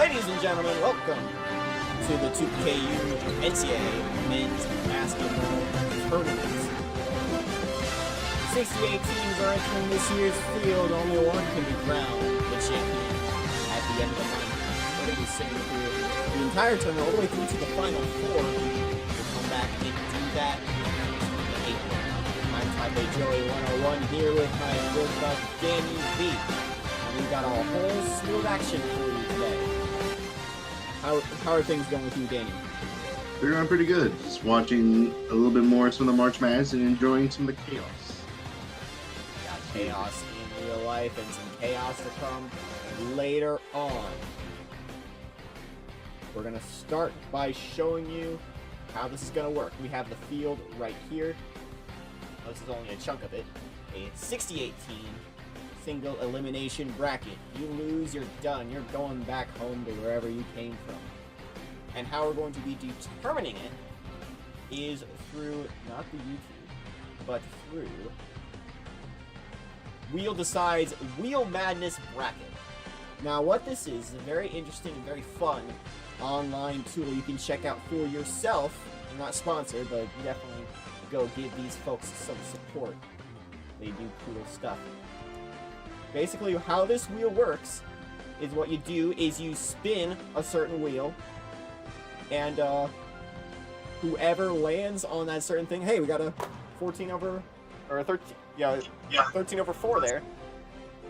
Ladies and gentlemen, welcome to the 2KU NCAA Men's Basketball Tournament. 68 teams are entering this year's field. Only one can be crowned the champion at the end of the night. We're going to be sitting through the entire tournament, all the way through to the Final Four. We'll come back and do that in April. I'm Taipei Joey 101 here with my good buck Danny V. And we've got a whole slew of action for you today. How are things going with you, Danny? They're going pretty good. Just watching a little bit more some of the March Madness and enjoying some of the chaos. Got chaos in real life and some chaos to come later on. We're going to start by showing you how this is going to work. We have the field right here. Oh, this is only a chunk of it. A 68-team single elimination bracket. You lose, you're done. You're going back home to wherever you came from. And how we're going to be determining it is through, not the YouTube, but through Wheel Decides Wheel Madness Bracket. Now what this is a very interesting and very fun online tool you can check out for yourself. They're not sponsored, but definitely go give these folks some support. They do cool stuff. Basically, how this wheel works is what you do is you spin a certain wheel, and whoever lands on that certain thing, hey, we got a 14 over, or a 13, yeah, 13 over 4 there,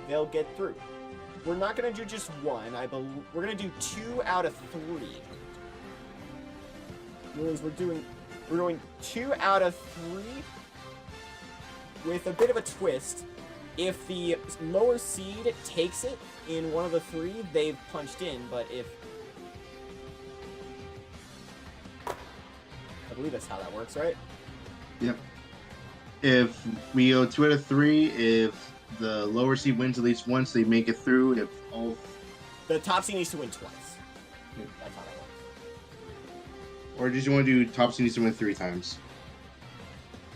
they'll get through. We're not going to do just one, we're going to do 2 out of 3. Means we're doing 2 out of 3 with a bit of a twist. If the lower seed takes it in one of the 3, they've punched in, but if... I believe that's how that works, right? Yep. If we go 2 out of 3, if the lower seed wins at least once, they make it through. If all... The top seed needs to win twice. That's how that works. Or did you want to do top seed needs to win 3 times?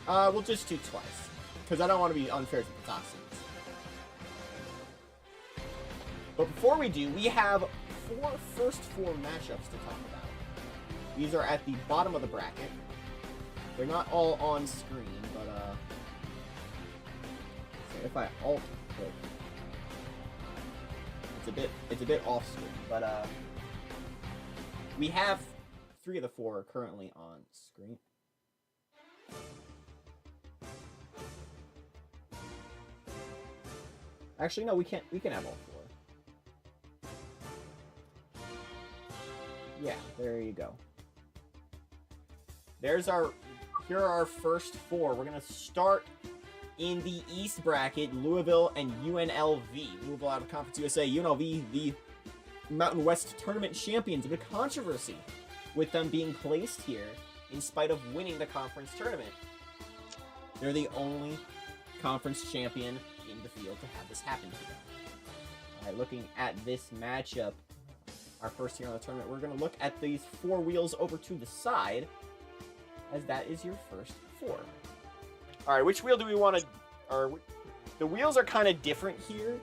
We'll just do twice. Because I don't want to be unfair to the top seeds. But before we do, we have first four matchups to talk about. These are at the bottom of the bracket. They're not all on screen, but so if I alt click, it's a bit off screen, but we have 3 of the 4 currently on screen. Actually, no, we can have all 4. Yeah, there you go. Here are our first 4. We're gonna start in the East bracket, Louisville and UNLV. Louisville out of Conference USA, UNLV, the Mountain West Tournament champions. A controversy with them being placed here in spite of winning the conference tournament. They're the only conference champion in the field to have this happen to them. Alright, looking at this matchup, our first here on the tournament, we're going to look at these 4 wheels over to the side, as that is your first 4. Alright, which wheel do we want to... The wheels are kind of different here,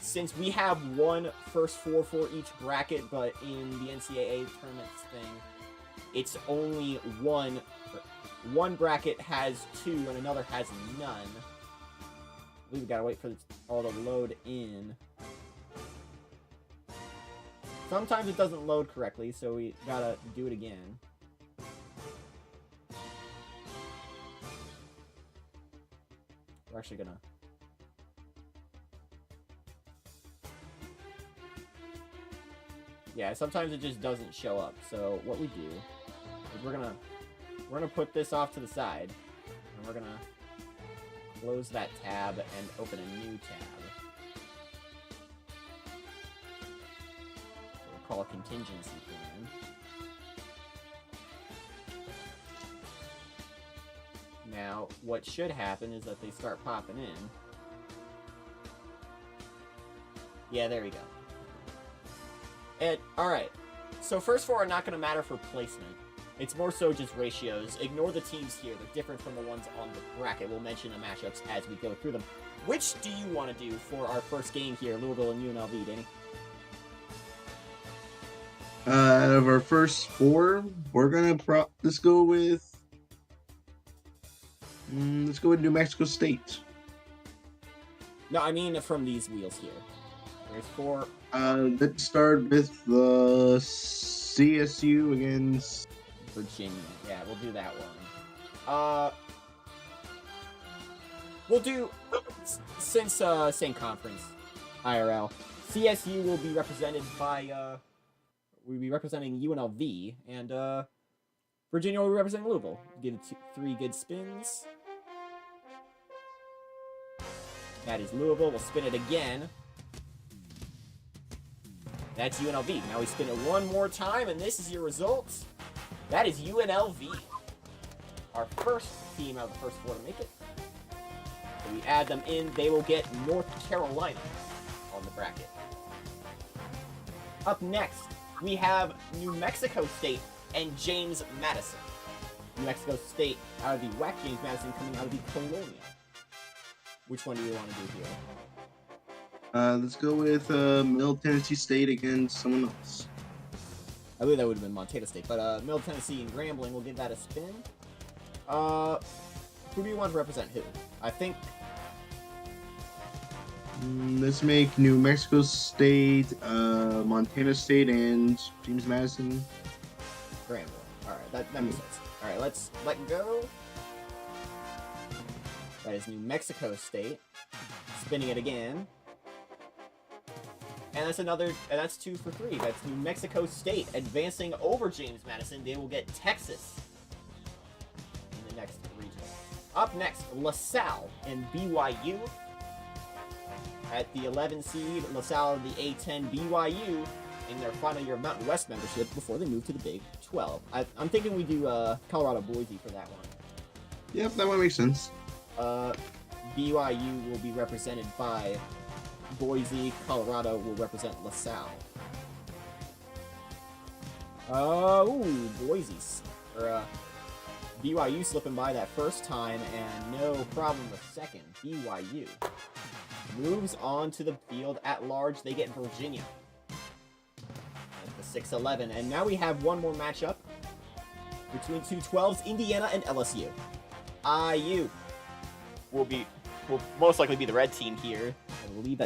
since we have one first 4 for each bracket, but in the NCAA tournaments thing, it's only one. One bracket has 2 and another has none. We've got to wait for all to load in. Sometimes it doesn't load correctly, so we gotta do it again. We're actually gonna... Yeah, sometimes it just doesn't show up. So what we do is we're gonna put this off to the side, and we're gonna close that tab and open a new tab. Call a contingency plan. Now, what should happen is that they start popping in. Yeah, there we go. And, alright. So first 4 are not going to matter for placement. It's more so just ratios. Ignore the teams here. They're different from the ones on the bracket. We'll mention the matchups as we go through them. Which do you want to do for our first game here, Louisville and UNLV, Danny? Out of our first 4, we're gonna let's go with New Mexico State. No, I mean from these wheels here. There's 4. Let's start with the CSU against Virginia. Yeah, we'll do that one. We'll do, since same conference, IRL. CSU will be represented by we'll be representing UNLV, and Virginia will be representing Louisville. Give it 3 good spins. That is Louisville. We'll spin it again. That's UNLV. Now we spin it one more time, and this is your results. That is UNLV. Our first team out of the first 4 to make it. So we add them in. They will get North Carolina on the bracket. Up next, we have New Mexico State and James Madison. New Mexico State out of the WAC, James Madison coming out of the Colonial. Which one do you want to do here? let's go with Middle Tennessee State against someone else. I believe that would have been Montana State, but Middle Tennessee and Grambling, we'll give that a spin. Who do you want to represent who? I think... Let's make New Mexico State, Montana State, and James Madison. Grambling. Alright, that makes sense. Alright, let's let go. That is New Mexico State. Spinning it again. And that's another, and that's 2 for 3. That's New Mexico State advancing over James Madison. They will get Texas in the next region. Up next, LaSalle and BYU. At the 11 seed, LaSalle, the A10, BYU in their final year of Mountain West membership before they move to the Big 12. I'm thinking we do Colorado Boise for that one. Yep, that one makes sense. BYU will be represented by Boise. Colorado will represent LaSalle. Ooh, Boise's. BYU slipping by that first time, and no problem the second. BYU moves on to the field at large. They get Virginia at the 6-11. And now we have one more matchup between 2 12s, Indiana and LSU. IU will most likely be the red team here. I believe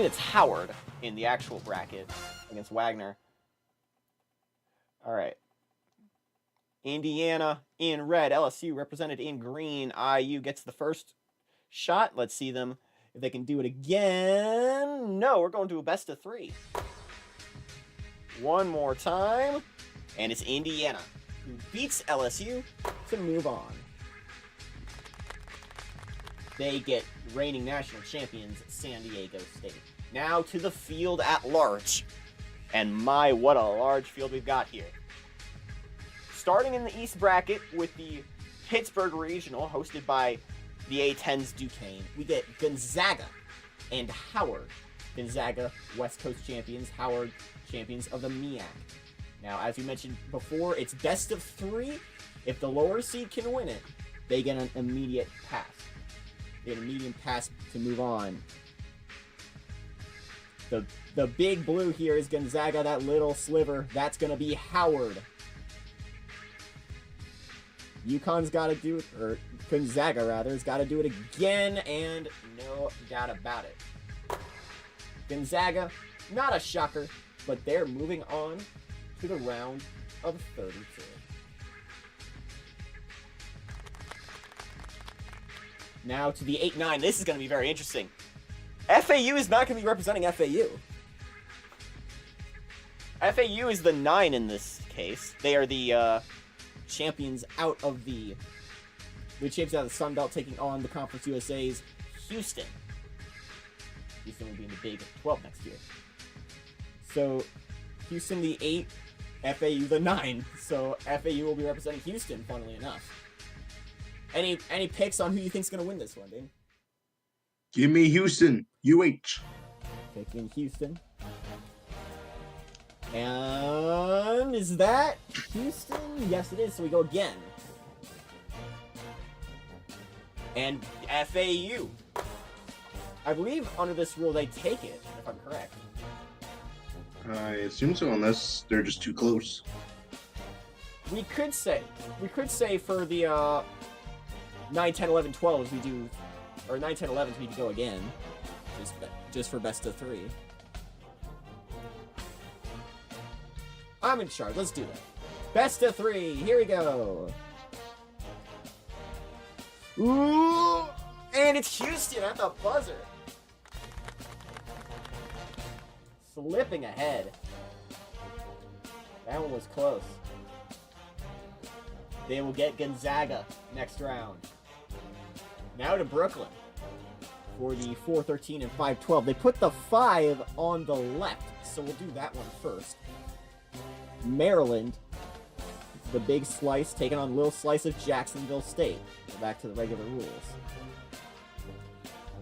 it's Howard in the actual bracket against Wagner. All right. Indiana in red, LSU represented in green. IU gets the first shot. Let's see them if they can do it again. No, we're going to a best of 3. One more time. And it's Indiana who beats LSU to move on. They get reigning national champions San Diego State. Now to the field at large. And my, what a large field we've got here. Starting in the East bracket with the Pittsburgh Regional, hosted by the A10's Duquesne, we get Gonzaga and Howard. Gonzaga, West Coast champions, Howard, champions of the MEAC. Now, as we mentioned before, it's best of 3. If the lower seed can win it, they get an immediate pass. They get an immediate pass to move on. The big blue here is Gonzaga, that little sliver. That's going to be Howard. UConn's got to do it, or Gonzaga rather, has got to do it again, and no doubt about it. Gonzaga, not a shocker, but they're moving on to the round of 32. Now to the 8-9. This is going to be very interesting. FAU is not going to be representing FAU. FAU is the 9 in this case. They are the champions out of the champions out of the Sun Belt, taking on the Conference USA's Houston. Houston will be in the Big 12 next year. So Houston the 8, FAU the 9. So FAU will be representing Houston, funnily enough. Any picks on who you think's gonna win this one, Dane? Give me Houston. UH. Picking Houston. And is that Houston? Yes, it is. So we go again. And FAU. I believe under this rule they take it, if I'm correct. I assume so, unless they're just too close. We could say for the 9, 10, 11, 12s we do, or 9, 10, 11s we go again, just for best of 3. I'm in charge. Let's do that. Best of 3. Here we go. Ooh, and it's Houston at the buzzer. Slipping ahead. That one was close. They will get Gonzaga next round. Now to Brooklyn for the 4-13 and 5-12. They put the 5 on the left, so we'll do that one first. Maryland, the big slice, taking on little slice of Jacksonville State. Back to the regular rules.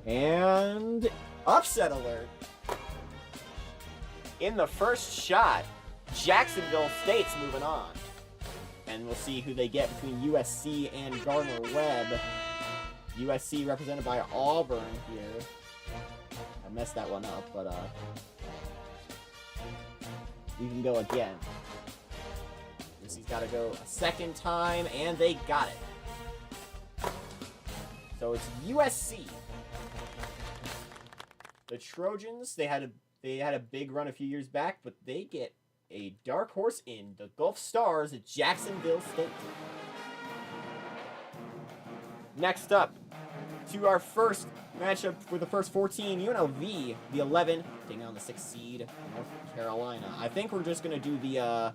And upset alert. In the first shot, Jacksonville State's moving on. And we'll see who they get between USC and Gardner-Webb. USC represented by Auburn here. I messed that one up, but we can go again. USC's got to go a second time, and they got it. So it's USC. The Trojans, they had a big run a few years back, but they get a dark horse in the Gulf Stars at Jacksonville State. Next up, to our first matchup for the first 14, UNLV, the 11, taking on the 6th seed, North Carolina. I think we're just going to do the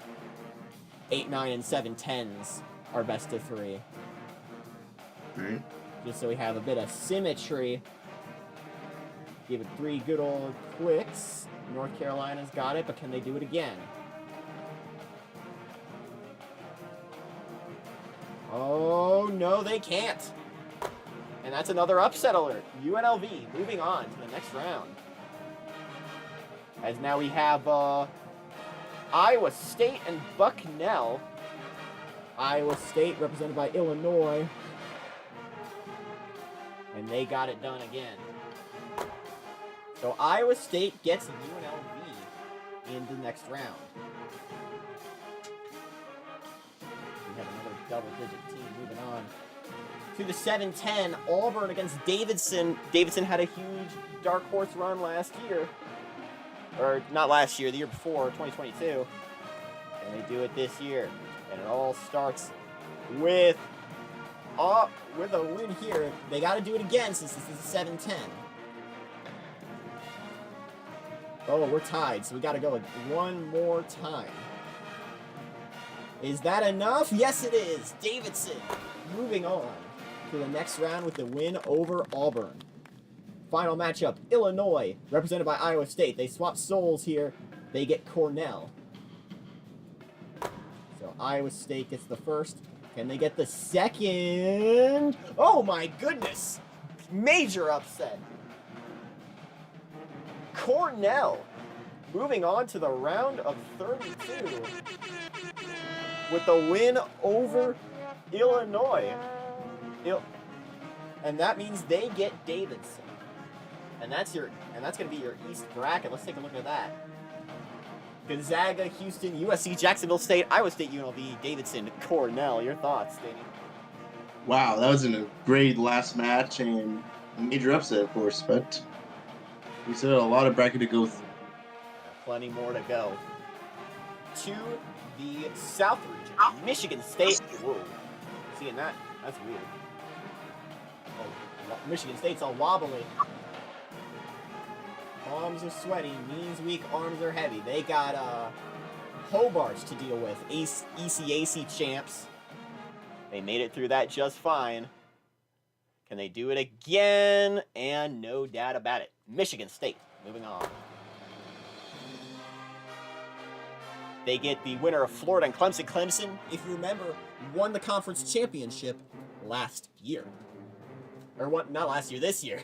8, 9, and 7 10s, our best of 3. Right. Just so we have a bit of symmetry. Give it 3 good old clicks. North Carolina's got it, but can they do it again? Oh, no, they can't. And that's another upset alert. UNLV moving on to the next round. As now we have Iowa State and Bucknell. Iowa State represented by Illinois. And they got it done again. So Iowa State gets UNLV in the next round. We have another double-digit team moving on. To the 7-10, Auburn against Davidson. Davidson had a huge dark horse run last year. Or not last year, the year before, 2022. And they do it this year. And it all starts with a win here. They got to do it again since this is a 7-10. Oh, we're tied, so we got to go one more time. Is that enough? Yes, it is. Davidson moving on to the next round with the win over Auburn. Final matchup, Illinois, represented by Iowa State. They swap souls here. They get Cornell. So Iowa State gets the first. Can they get the second? Oh my goodness! Major upset. Cornell moving on to the round of 32 with the win over Illinois. And that means they get Davidson. And that's going to be your East bracket. Let's take a look at that. Gonzaga, Houston, USC, Jacksonville State, Iowa State, UNLV, Davidson, Cornell. Your thoughts, Danny? Wow, that was a great last match and a major upset, of course, but we still have a lot of bracket to go through. Plenty more to go. To the South region, Michigan State. Whoa, seeing that? That's weird. Oh, Michigan State's all wobbly. Palms are sweaty, knees weak, arms are heavy. They got Hobart to deal with. ECAC champs. They made it through that just fine. Can they do it again? And no doubt about it. Michigan State moving on. They get the winner of Florida and Clemson. Clemson, if you remember, won the conference championship last year. Or what? Not last year, this year.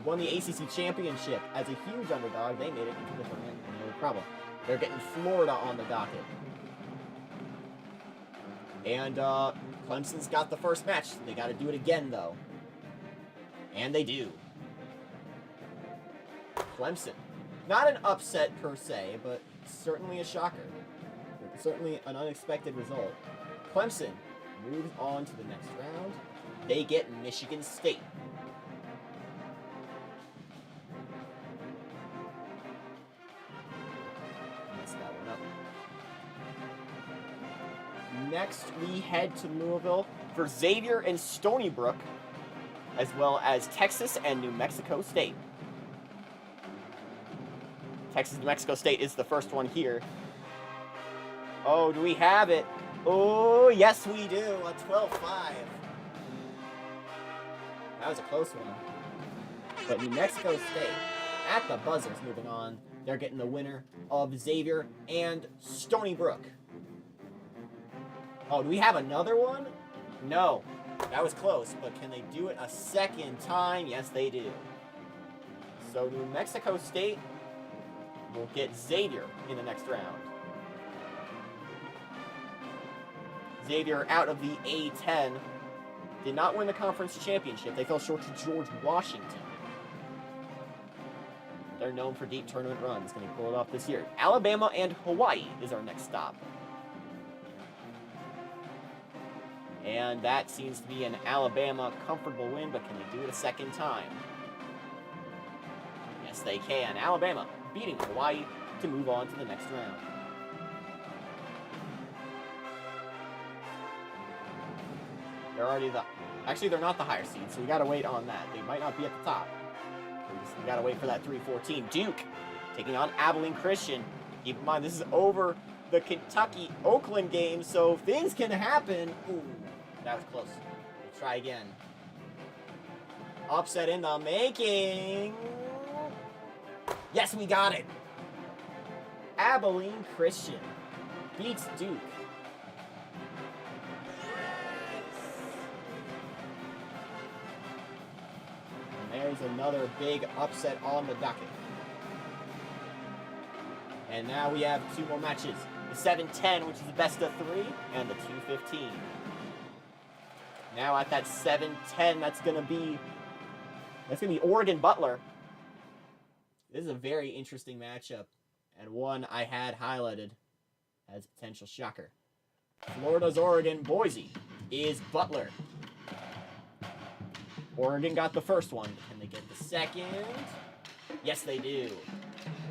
Won the ACC championship as a huge underdog. They made it into the tournament, no problem. They're getting Florida on the docket. And Clemson's got the first match. They got to do it again, though. And they do. Clemson. Not an upset per se, but certainly a shocker. Certainly an unexpected result. Clemson moves on to the next round. They get Michigan State. Messed that one up. Next, we head to Louisville for Xavier and Stony Brook, as well as Texas and New Mexico State. Texas, New Mexico State is the first one here. Oh, do we have it? Oh, yes we do. A 12-5. That was a close one. But New Mexico State, at the buzzers, moving on. They're getting the winner of Xavier and Stony Brook. Oh, do we have another one? No. That was close, but can they do it a second time? Yes, they do. So New Mexico State will get Xavier in the next round. Xavier out of the A10 did not win the conference championship. They fell short to George Washington. They're known for deep tournament runs. Can they pull it off this year? Alabama and Hawaii is our next stop. And that seems to be an Alabama comfortable win, but can they do it a second time? Yes, they can. Alabama beating Hawaii to move on to the next round. They're already actually, they're not the higher seed, so we gotta wait on that. They might not be at the top. We gotta wait for that 3-4 team. Duke taking on Abilene Christian. Keep in mind, this is over the Kentucky-Oakland game, so things can happen. Ooh, that was close. We'll try again. Upset in the making. Yes, we got it. Abilene Christian beats Duke. And there's another big upset on the docket. And now we have two more matches. The 7-10, which is the best of 3, and the 2-15. Now at that 7-10, that's gonna be Oregon Butler. This is a very interesting matchup, and one I had highlighted as a potential shocker. Florida's Oregon, Boise is Butler. Oregon got the first one. Can they get the second? Yes, they do.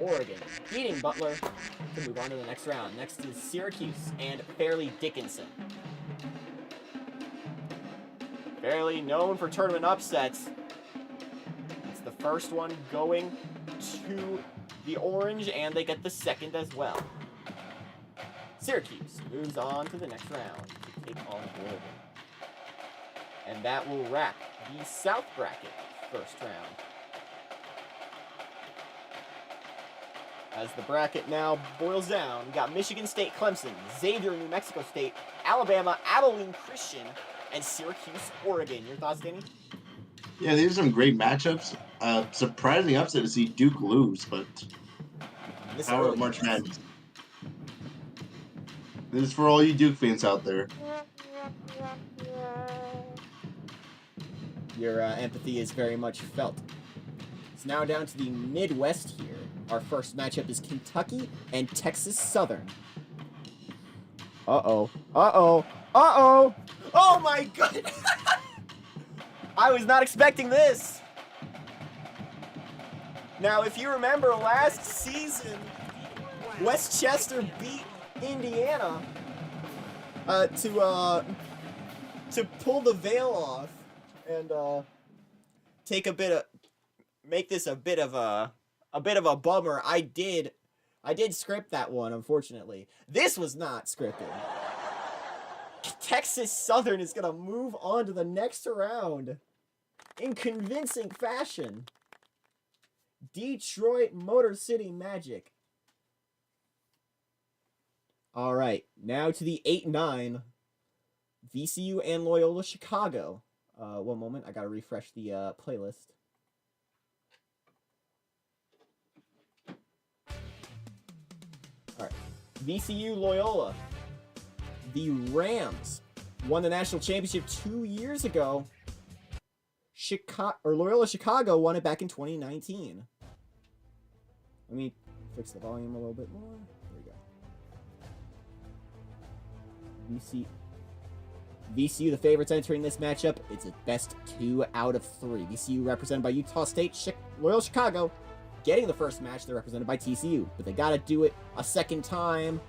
Oregon beating Butler to move on to the next round. Next is Syracuse and Fairleigh Dickinson. Fairleigh known for tournament upsets. It's the first one going to the orange, and they get the second as well. Syracuse moves on to the next round to take on Oregon. And that will wrap the South bracket first round. As the bracket now boils down, we got Michigan State, Clemson, Xavier, New Mexico State, Alabama, Abilene Christian, and Syracuse, Oregon. Your thoughts, Danny? Yeah, these are some great matchups. Surprising upset to see Duke lose, but power of March Madness. This is for all you Duke fans out there. Your empathy is very much felt. It's now down to the Midwest here. Our first matchup is Kentucky and Texas Southern. Uh-oh. Uh-oh. Uh-oh! Oh my god! I was not expecting this! Now, if you remember last season, Westchester beat Indiana to pull the veil off and make this a bit of a bummer. I did script that one, unfortunately. This was not scripted. Texas Southern is gonna move on to the next round in convincing fashion. Detroit Motor City Magic. All right, now to the 8-9. VCU and Loyola Chicago. One moment, I gotta refresh the playlist. All right, VCU Loyola. The Rams won the national championship 2 years ago. Loyola Chicago won it back in 2019. Let me fix the volume a little bit more. VCU, the favorites entering this matchup. It's a best 2 out of 3. VCU represented by Utah State, Loyola Chicago, getting the first match. They're represented by TCU, but they got to do it a second time.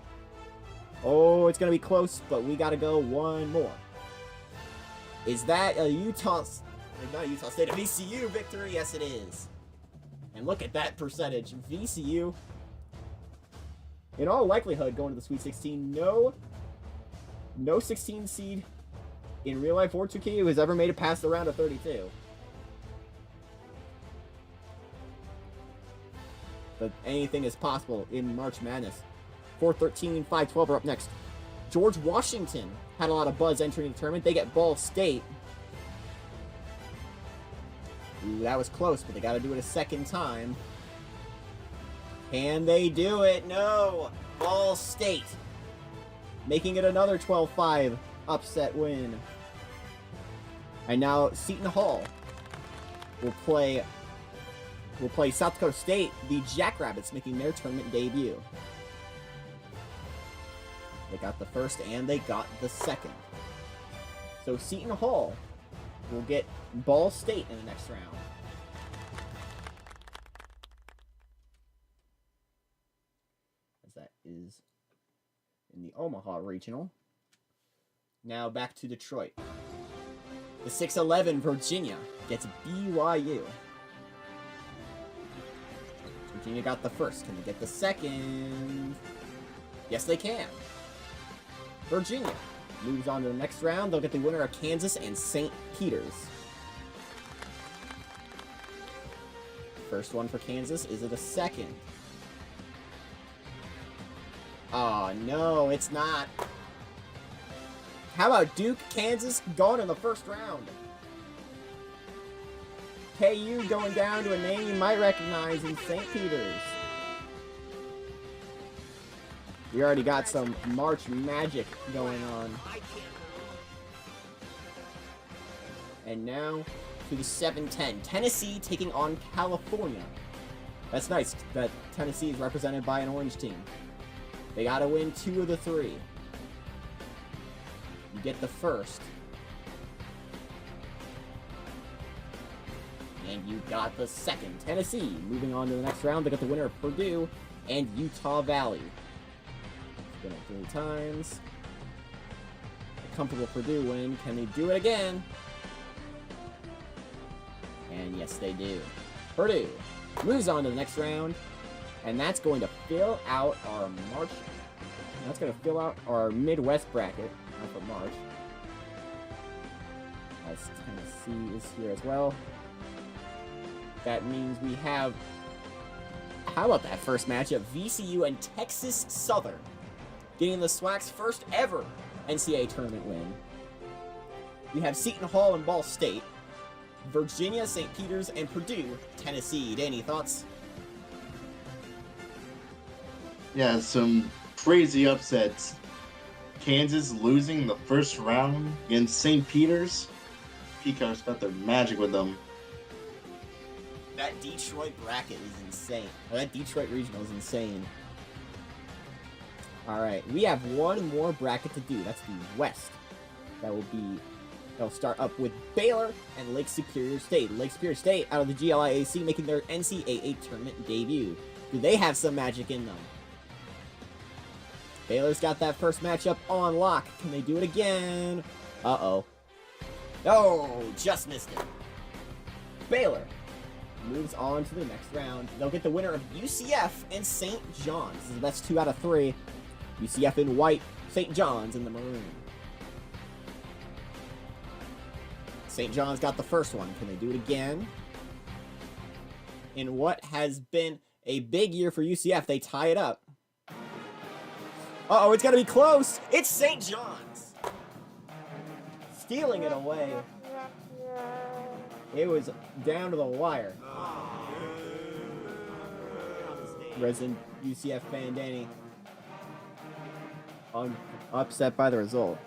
Oh, it's going to be close, but we got to go one more. Is that a not Utah State, a VCU victory? Yes, it is. And look at that percentage. VCU, in all likelihood, going to the Sweet 16. No 16 seed in real life or 2K has ever made it past the round of 32. But anything is possible in March Madness. 4-13, 5-12 are up next. George Washington had a lot of buzz entering the tournament. They get Ball State. Ooh, that was close, but they got to do it a second time. Can they do it? No! Ball State making it another 12-5 upset win. And now Seton Hall will play South Dakota State, the Jackrabbits, making their tournament debut. They got the first and they got the second. So Seton Hall will get Ball State in the next round. As that is in the Omaha Regional. Now back to Detroit. The 6-11 Virginia gets BYU. Virginia got the first. Can they get the second? Yes, they can. Virginia moves on to the next round. They'll get the winner of Kansas and St. Peter's. First one for Kansas. Is it a second? Oh, no, it's not. How about Duke, Kansas, gone in the first round? KU going down to a name you might recognize in St. Peter's. We already got some March magic going on. And now to the 7-10. Tennessee taking on California. That's nice that Tennessee is represented by an orange team. They gotta win 2 of the 3. You get the first. And you got the second. Tennessee moving on to the next round. They got the winner of Purdue and Utah Valley. Spin it 3 times. A comfortable Purdue win. Can they do it again? And yes, they do. Purdue moves on to the next round. And that's going to fill out our March. That's going to fill out our Midwest bracket for March. As Tennessee is here as well. That means we have... How about that first matchup? VCU and Texas Southern getting the SWAC's first ever NCAA tournament win. We have Seton Hall and Ball State. Virginia, St. Peter's, and Purdue, Tennessee. Danny, thoughts? Yeah, some crazy upsets. Kansas losing the first round against St. Peter's. Peacock's got their magic with them. That Detroit bracket is insane. That Detroit regional is insane. Alright, we have one more bracket to do. That's the West. They'll start up with Baylor and Lake Superior State. Lake Superior State out of the GLIAC making their NCAA tournament debut. Do they have some magic in them? Baylor's got that first matchup on lock. Can they do it again? Uh-oh. Oh, just missed it. Baylor moves on to the next round. They'll get the winner of UCF and St. John's. This is the best 2 out of 3. UCF in white, St. John's in the maroon. St. John's got the first one. Can they do it again? In what has been a big year for UCF, they tie it up. Uh-oh, it's got to be close. It's St. John's. Stealing it away. It was down to the wire. Resident UCF fan Danny. Upset by the result.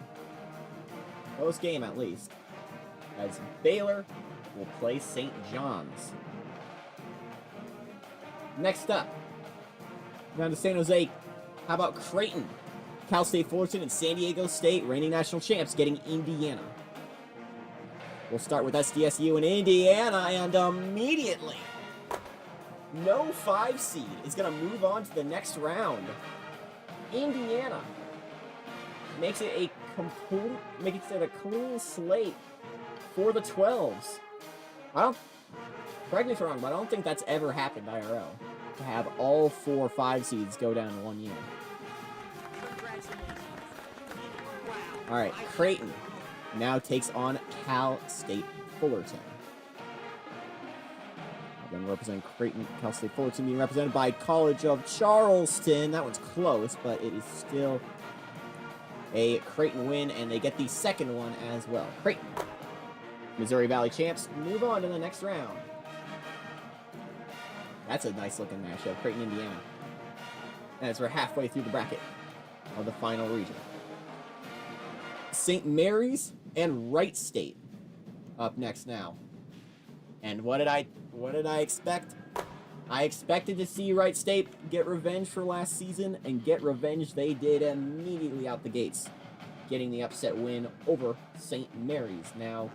Close game at least. As Baylor will play St. John's. Next up, down to San Jose. How about Creighton Cal State Fullerton and San Diego State, reigning national champs, getting Indiana. We'll start with SDSU and Indiana, and immediately, no 5 seed is going to move on to the next round. Indiana makes it a clean slate for the 12s. Correct me if I'm wrong, but I don't think that's ever happened IRL, to have all 4 5 seeds go down in 1 year. Alright, Creighton now takes on Cal State Fullerton. Then representing Creighton, Cal State Fullerton being represented by College of Charleston. That one's close, but it is still a Creighton win, and they get the second one as well. Creighton, Missouri Valley champs, move on to the next round. That's a nice looking matchup, Creighton, Indiana. As we're halfway through the bracket of the final region. St. Mary's and Wright State up next now. And what did I expect? I expected to see Wright State get revenge for last season, and get revenge they did immediately out the gates, getting the upset win over St. Mary's. Now,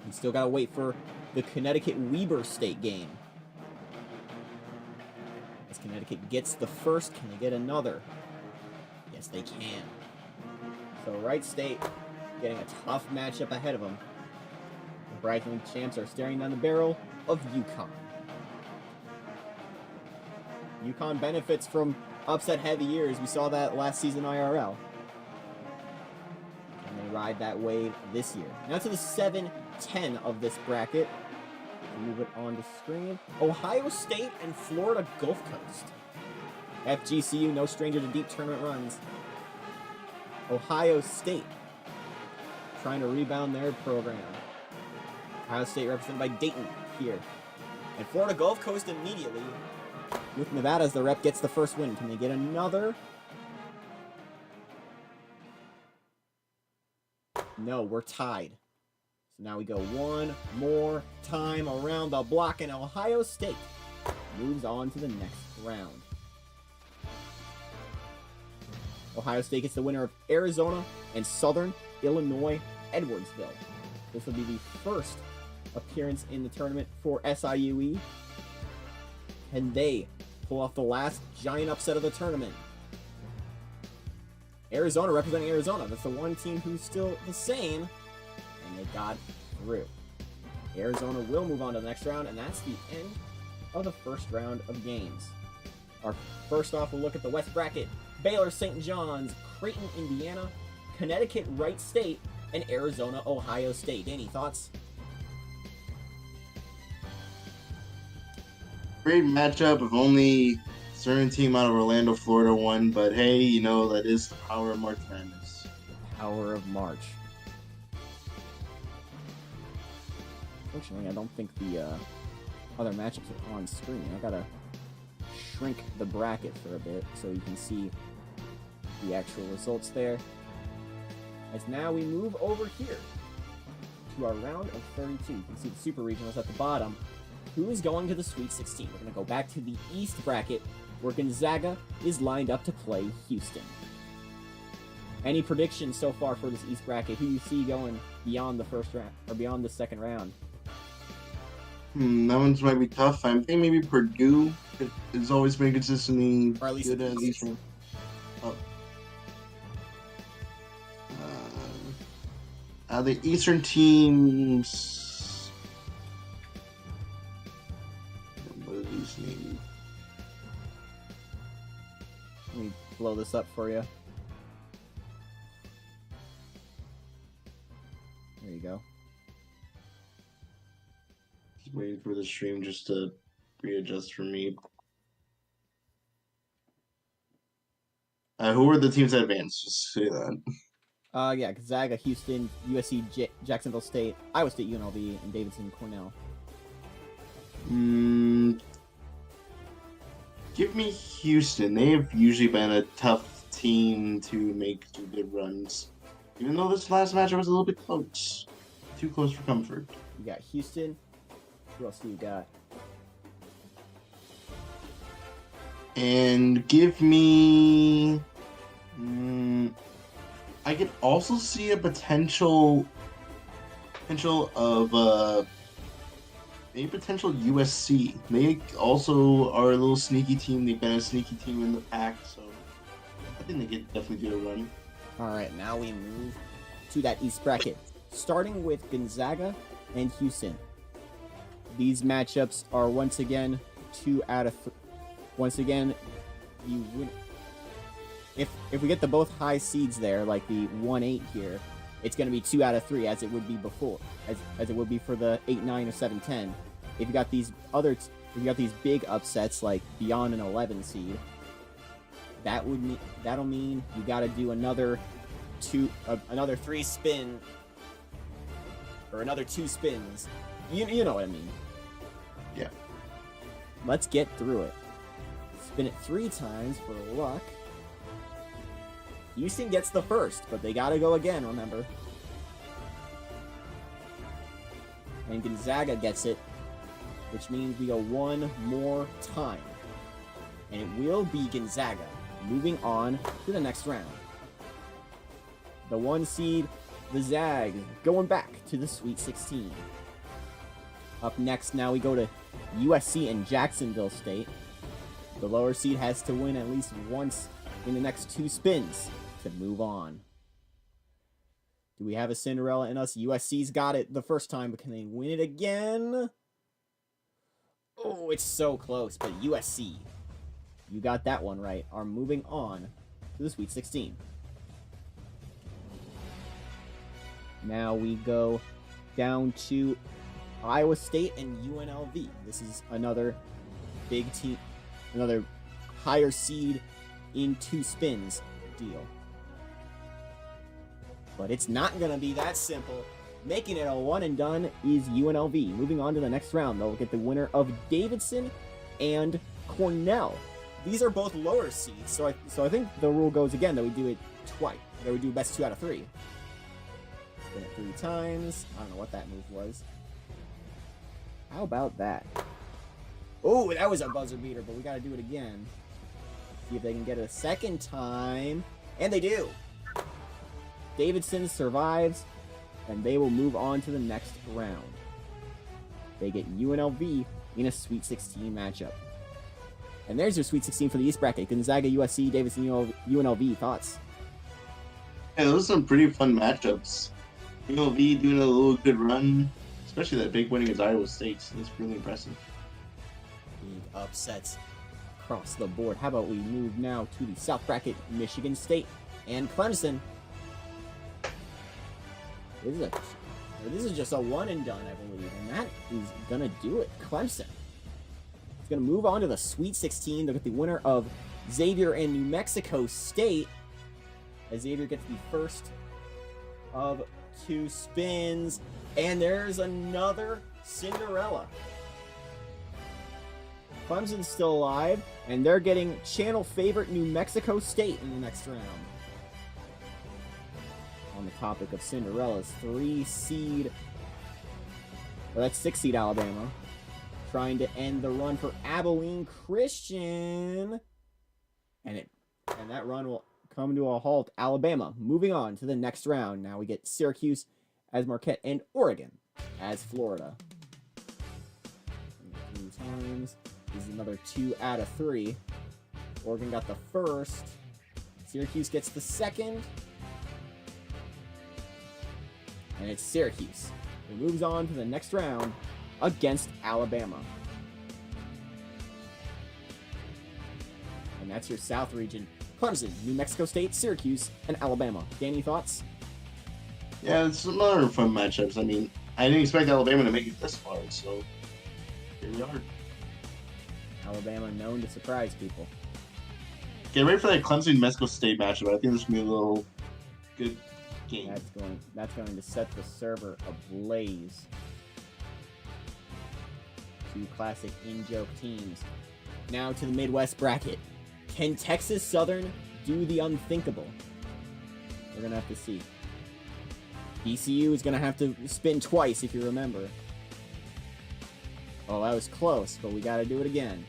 we still gotta wait for the Connecticut-Weber State game. As Connecticut gets the first, can they get another? Yes, they can. So Wright State getting a tough matchup ahead of them. The Brighton League champs are staring down the barrel of UConn. UConn benefits from upset-heavy years. We saw that last season IRL. And they ride that wave this year. Now to the 7-10 of this bracket. Move it on the screen. Ohio State and Florida Gulf Coast. FGCU, no stranger to deep tournament runs. Ohio State trying to rebound their program. Ohio State represented by Dayton here. And Florida Gulf Coast immediately, with Nevada as the rep, gets the first win. Can they get another? No, we're tied. So now we go one more time around the block, and Ohio State moves on to the next round. Ohio State gets the winner of Arizona and Southern Illinois Edwardsville. This will be the first appearance in the tournament for SIUE. And they pull off the last giant upset of the tournament. Arizona representing Arizona. That's the one team who's still the same. And they got through. Arizona will move on to the next round, and that's the end of the first round of games. First off, we'll look at the West bracket. Baylor, St. John's, Creighton, Indiana, Connecticut, Wright State, and Arizona, Ohio State. Any thoughts? Great matchup. If only a certain team out of Orlando, Florida won, but hey, you know, that is the power of March Madness. Power of March. Unfortunately, I don't think the other matchups are on screen. I gotta shrink the bracket for a bit so you can see the actual results there. As now we move over here to our round of 32. You can see the Super Regionals at the bottom. Who is going to the Sweet 16? We're going to go back to the East bracket, where Gonzaga is lined up to play Houston. Any predictions so far for this East bracket? Who you see going beyond the first round or beyond the second round? That one's might be tough. I think maybe Purdue has always been consistently Or at least good at East. The Eastern teams. What are these names? Let me blow this up for you. There you go. Just waiting for the stream just to readjust for me. Who were the teams that advanced? Just say that. Yeah, Gonzaga, Houston, USC, Jacksonville State, Iowa State, UNLV, and Davidson, Cornell. Give me Houston. They've usually been a tough team to make some good runs. Even though this last match was a little bit close. Too close for comfort. You got Houston. Who else do you got? And give me... I could also see a potential of maybe potential USC. They also are a little sneaky team. They've been a sneaky team in the pack, so I think they could definitely do a run. All right, now we move to that East bracket, starting with Gonzaga and Houston. These matchups are once again 2 out of 3. Once again, you win. If we get the both high seeds there, like the 1-8 here, it's going to be 2 out of 3, as it would be before, as it would be for the 8-9 or 7-10. If you got these big upsets like beyond an 11 seed, that'll mean you got to do another 3 spin or another 2 spins. You know what I mean? Yeah. Let's get through it. Spin it 3 times for luck. Houston gets the first, but they gotta go again, remember. And Gonzaga gets it, which means we go one more time. And it will be Gonzaga moving on to the next round. The 1 seed, the Zags, going back to the Sweet 16. Up next, now we go to USC and Jacksonville State. The lower seed has to win at least once in the next 2 spins to move on. Do we have a Cinderella in us? USC's got it the first time, but can they win it again? Oh, it's so close, but USC, you got that one right, are moving on to the Sweet 16. Now we go down to Iowa State and UNLV. This is another big team, another higher seed in 2 spins deal. But it's not going to be that simple. Making it a one and done is UNLV. Moving on to the next round, they'll get the winner of Davidson and Cornell. These are both lower seeds, so I think the rule goes again that we do it twice. That we do best 2 out of 3. Spin it 3 times. I don't know what that move was. How about that? Oh, that was a buzzer beater, but we got to do it again. See if they can get it a second time. And they do. Davidson survives, and they will move on to the next round. They get UNLV in a Sweet 16 matchup. And there's your Sweet 16 for the East bracket. Gonzaga, USC, Davidson, UNLV. Thoughts? Yeah, those are some pretty fun matchups. UNLV doing a little good run, especially that big win against Iowa State. That's really impressive. Big upsets across the board. How about we move now to the South bracket, Michigan State and Clemson. This is just a one and done, I believe, and that is gonna do it. Clemson is gonna move on to the Sweet 16. They'll get the winner of Xavier and New Mexico State, as Xavier gets the first of 2 spins, and there's another Cinderella. Clemson's still alive, and they're getting channel favorite New Mexico State in the next round. On the topic of Cinderellas, 3 seed, well, that's 6 seed Alabama, trying to end the run for Abilene Christian, and that run will come to a halt. Alabama moving on to the next round. Now we get Syracuse as Marquette and Oregon as Florida. 3 times. This is another 2 out of 3. Oregon got the first. Syracuse gets the second. And it's Syracuse, who moves on to the next round against Alabama. And that's your South region. Clemson, New Mexico State, Syracuse, and Alabama. Danny, thoughts? Yeah, it's another fun matchups. I mean, I didn't expect Alabama to make it this far, so here we are. Alabama known to surprise people. Get ready for that Clemson New Mexico State matchup. I think this will be a little good game. That's going to set the server ablaze. 2 classic in-joke teams. Now to the Midwest bracket. Can Texas Southern do the unthinkable? We're going to have to see. ECU is going to have to spin twice, if you remember. Oh, that was close, but we got to do it again.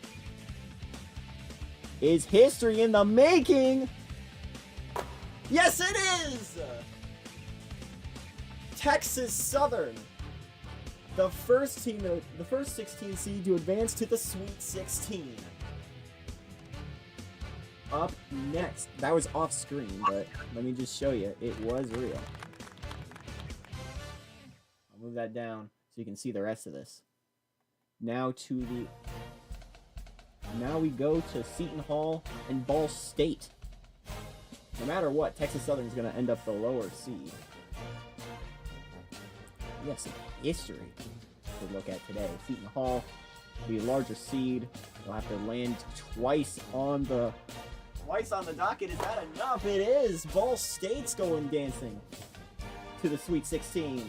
Is history in the making? Yes, it is! Texas Southern. The first 16 seed to advance to the Sweet 16. Up next. That was off screen, but let me just show you. It was real. I'll move that down so you can see the rest of this. Now we go to Seton Hall and Ball State. No matter what, Texas Southern is going to end up the lower seed. We have some history to look at today. Seton Hall will be a larger seed. They'll have to land twice on the docket. Is that enough? It is. Ball State's going dancing to the Sweet 16.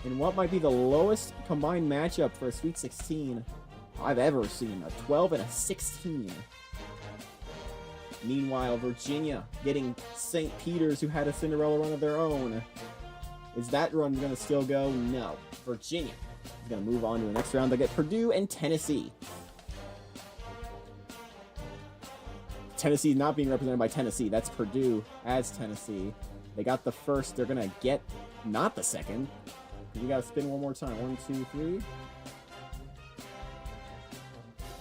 In what might be the lowest combined matchup for a Sweet 16 I've ever seen. A 12 and a 16. Meanwhile, Virginia getting St. Peter's, who had a Cinderella run of their own. Is that run going to still go? No. Virginia is going to move on to the next round. They'll get Purdue and Tennessee. Tennessee not being represented by Tennessee. That's Purdue as Tennessee. They got the first. They're going to get not the second. You got to spin one more time. 1, 2,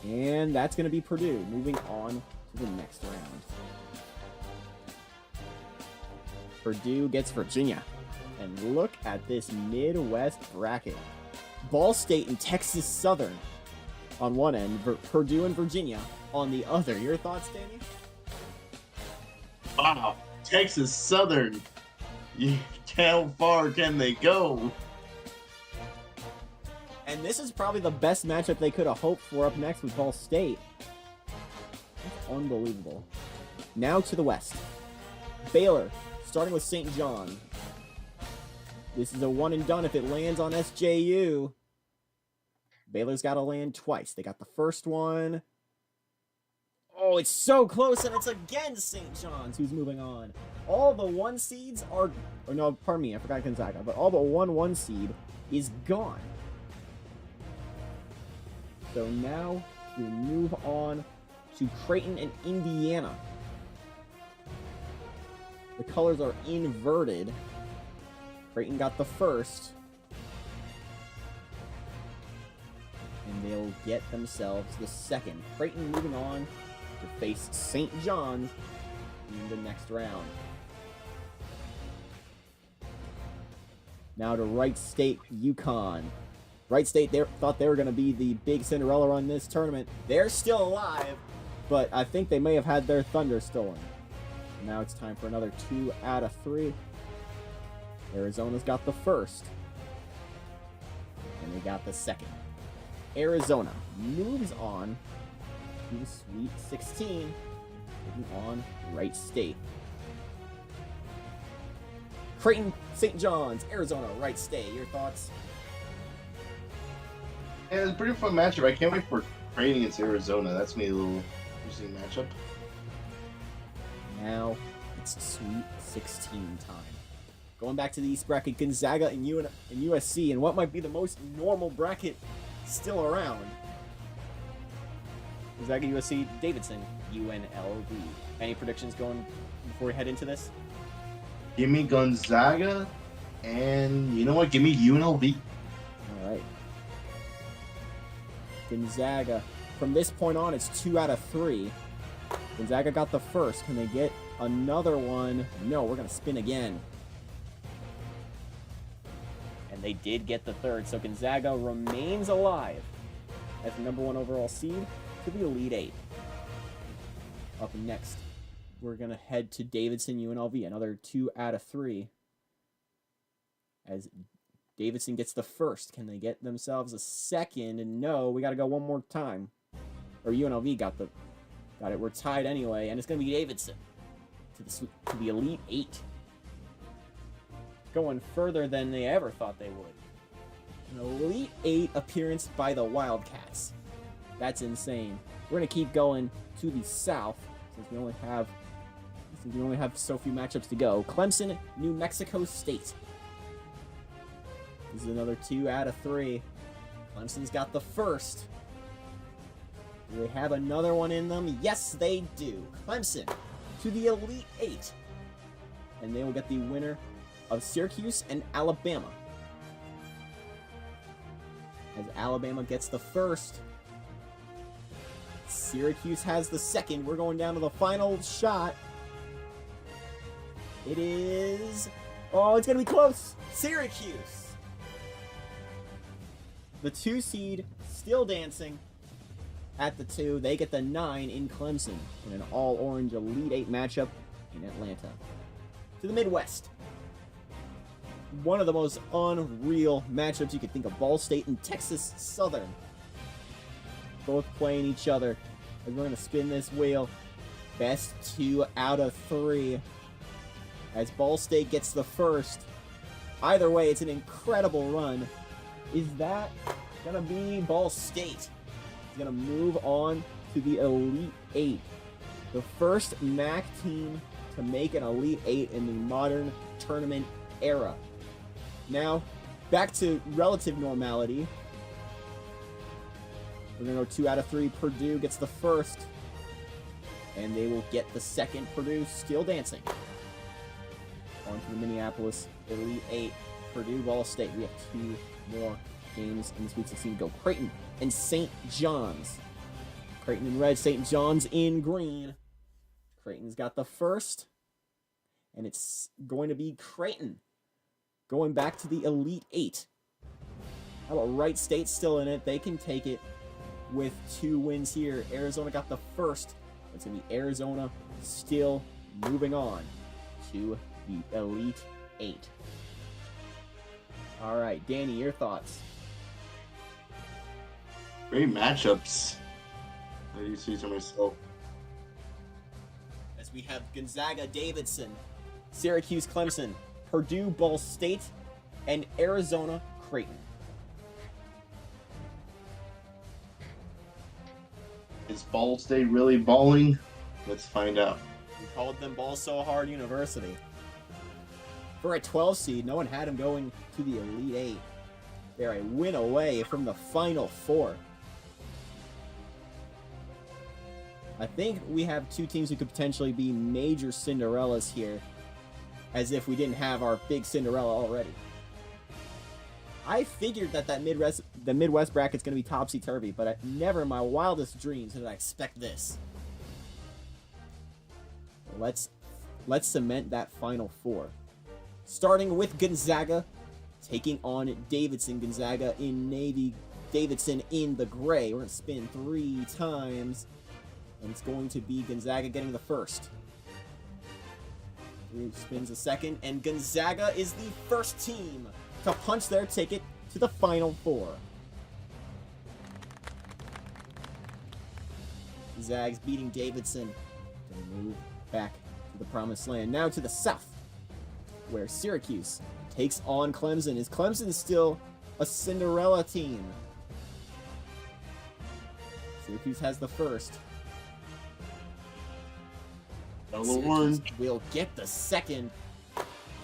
3. And that's going to be Purdue moving on to the next round. Purdue gets Virginia. And look at this Midwest bracket. Ball State and Texas Southern on one end, Purdue and Virginia on the other. Your thoughts, Danny? Wow, Texas Southern. How far can they go? And this is probably the best matchup they could have hoped for up next with Ball State. That's unbelievable. Now to the West. Baylor, starting with St. John. This is a one and done if it lands on SJU. Baylor's got to land twice. They got the first one. Oh, it's so close, and it's against St. John's, who's moving on. All the 1 seeds are... Or no, pardon me, I forgot Gonzaga. But all but 1 seed is gone. So now we move on to Creighton and Indiana. The colors are inverted. Creighton got the first. And they'll get themselves the second. Creighton moving on to face St. John's in the next round. Now to Wright State, UConn. Wright State thought they were going to be the big Cinderella run this tournament. They're still alive, but I think they may have had their thunder stolen. Now it's time for another 2 out of 3. Arizona's got the first. And they got the second. Arizona moves on to the Sweet 16, taking on Wright State. Creighton, St. John's, Arizona, Wright State. Your thoughts? Yeah, it's a pretty fun matchup. I can't wait for Creighton against Arizona. That's gonna be a little interesting matchup. Now it's Sweet 16 time. Going back to the East bracket, Gonzaga and USC, and what might be the most normal bracket still around. Gonzaga, USC, Davidson, UNLV. Any predictions going before we head into this? Give me Gonzaga, and you know what? Give me UNLV. All right. Gonzaga. From this point on, it's 2 out of 3. Gonzaga got the first. Can they get another one? No, we're going to spin again. And they did get the third, so Gonzaga remains alive as the #1 overall seed to the Elite 8. Up next, we're going to head to Davidson UNLV, another 2 out of 3. As Davidson gets the first. Can they get themselves a second? And no, we got to go one more time. Or UNLV got it. We're tied anyway, and it's going to be Davidson to the Elite 8. Going further than they ever thought they would. An Elite 8 appearance by the Wildcats. That's insane. We're going to keep going to the south since we only have so few matchups to go. Clemson, New Mexico State. This is another 2 out of 3. Clemson's got the first. Do they have another one in them? Yes, they do. Clemson to the Elite Eight. And they will get the winner of Syracuse and Alabama. As Alabama gets the first, Syracuse has the second. We're going down to the final shot. It is... Oh, it's going to be close. Syracuse. The 2 seed still dancing at the 2. They get the 9 in Clemson in an all-orange Elite 8 matchup in Atlanta. To the Midwest. One of the most unreal matchups you could think of. Ball State and Texas Southern. Both playing each other. As we're going to spin this wheel. Best 2 out of 3. As Ball State gets the first. Either way, it's an incredible run. Is that going to be Ball State? It's going to move on to the Elite 8. The first MAC team to make an Elite 8 in the modern tournament era. Now, back to relative normality. We're going to go 2 out of 3. Purdue gets the first. And they will get the second. Purdue still dancing. On to the Minneapolis Elite 8. Purdue, Ball State. We have 2 more games in this week's 16 to go. Creighton and St. John's. Creighton in red, St. John's in green. Creighton's got the first. And it's going to be Creighton going back to the Elite 8. How about Wright State still in it? They can take it with 2 wins here. Arizona got the first. It's going to be Arizona still moving on to the Elite 8. All right, Danny, your thoughts? Great matchups. I do see to myself. As we have Gonzaga, Davidson, Syracuse, Clemson, Purdue, Ball State, and Arizona, Creighton. Is Ball State really balling? Let's find out. We called them Ball So Hard University. For a 12 seed, no one had them going to the Elite 8. They're a win away from the Final Four. I think we have 2 teams who could potentially be major Cinderellas here, as if we didn't have our big Cinderella already. I figured that the Midwest bracket's going to be topsy-turvy, but never in my wildest dreams did I expect this. Let's cement that Final Four. Starting with Gonzaga, taking on Davidson. Gonzaga in navy, Davidson in the gray. We're going to spin 3 times, and it's going to be Gonzaga getting the first. 3 spins a second, and Gonzaga is the first team to punch their ticket to the Final Four. Zags beating Davidson to move back to the promised land. Now to the south, where Syracuse takes on Clemson. Is Clemson still a Cinderella team? Syracuse has the first. Syracuse will get the second.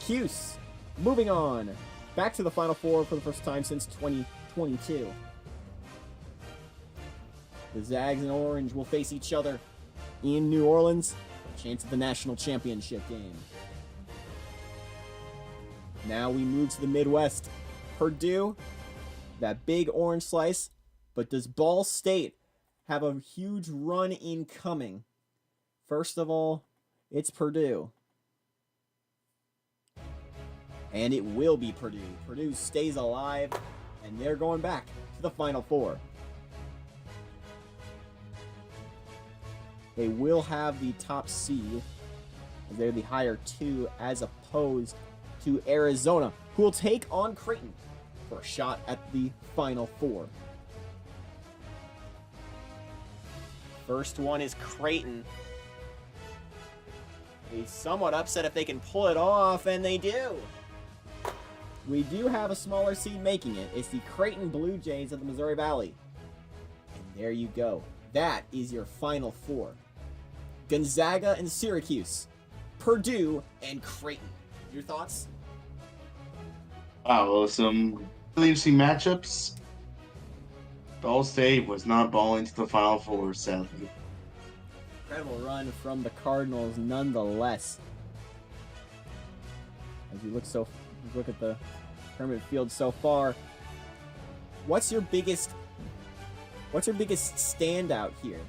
Cuse moving on. Back to the Final Four for the first time since 2022. The Zags and Orange will face each other in New Orleans. Chance at the national championship game. Now we move to the Midwest. Purdue, that big orange slice. But does Ball State have a huge run incoming? First of all, it's Purdue. And it will be Purdue. Purdue stays alive, and they're going back to the Final Four. They will have the top seed, as they're the higher 2, as opposed to Arizona, who will take on Creighton for a shot at the Final Four. First one is Creighton. Be somewhat upset if they can pull it off, and they do. We do have a smaller seed making it. It's the Creighton Blue Jays of the Missouri Valley. And there you go. That is your Final Four. Gonzaga and Syracuse. Purdue and Creighton. Your thoughts? Wow, some really interesting matchups. Ball State was not balling to the Final Four, sadly. Incredible run from the Cardinals, nonetheless. As you look at the tournament field so far, what's your biggest standout here?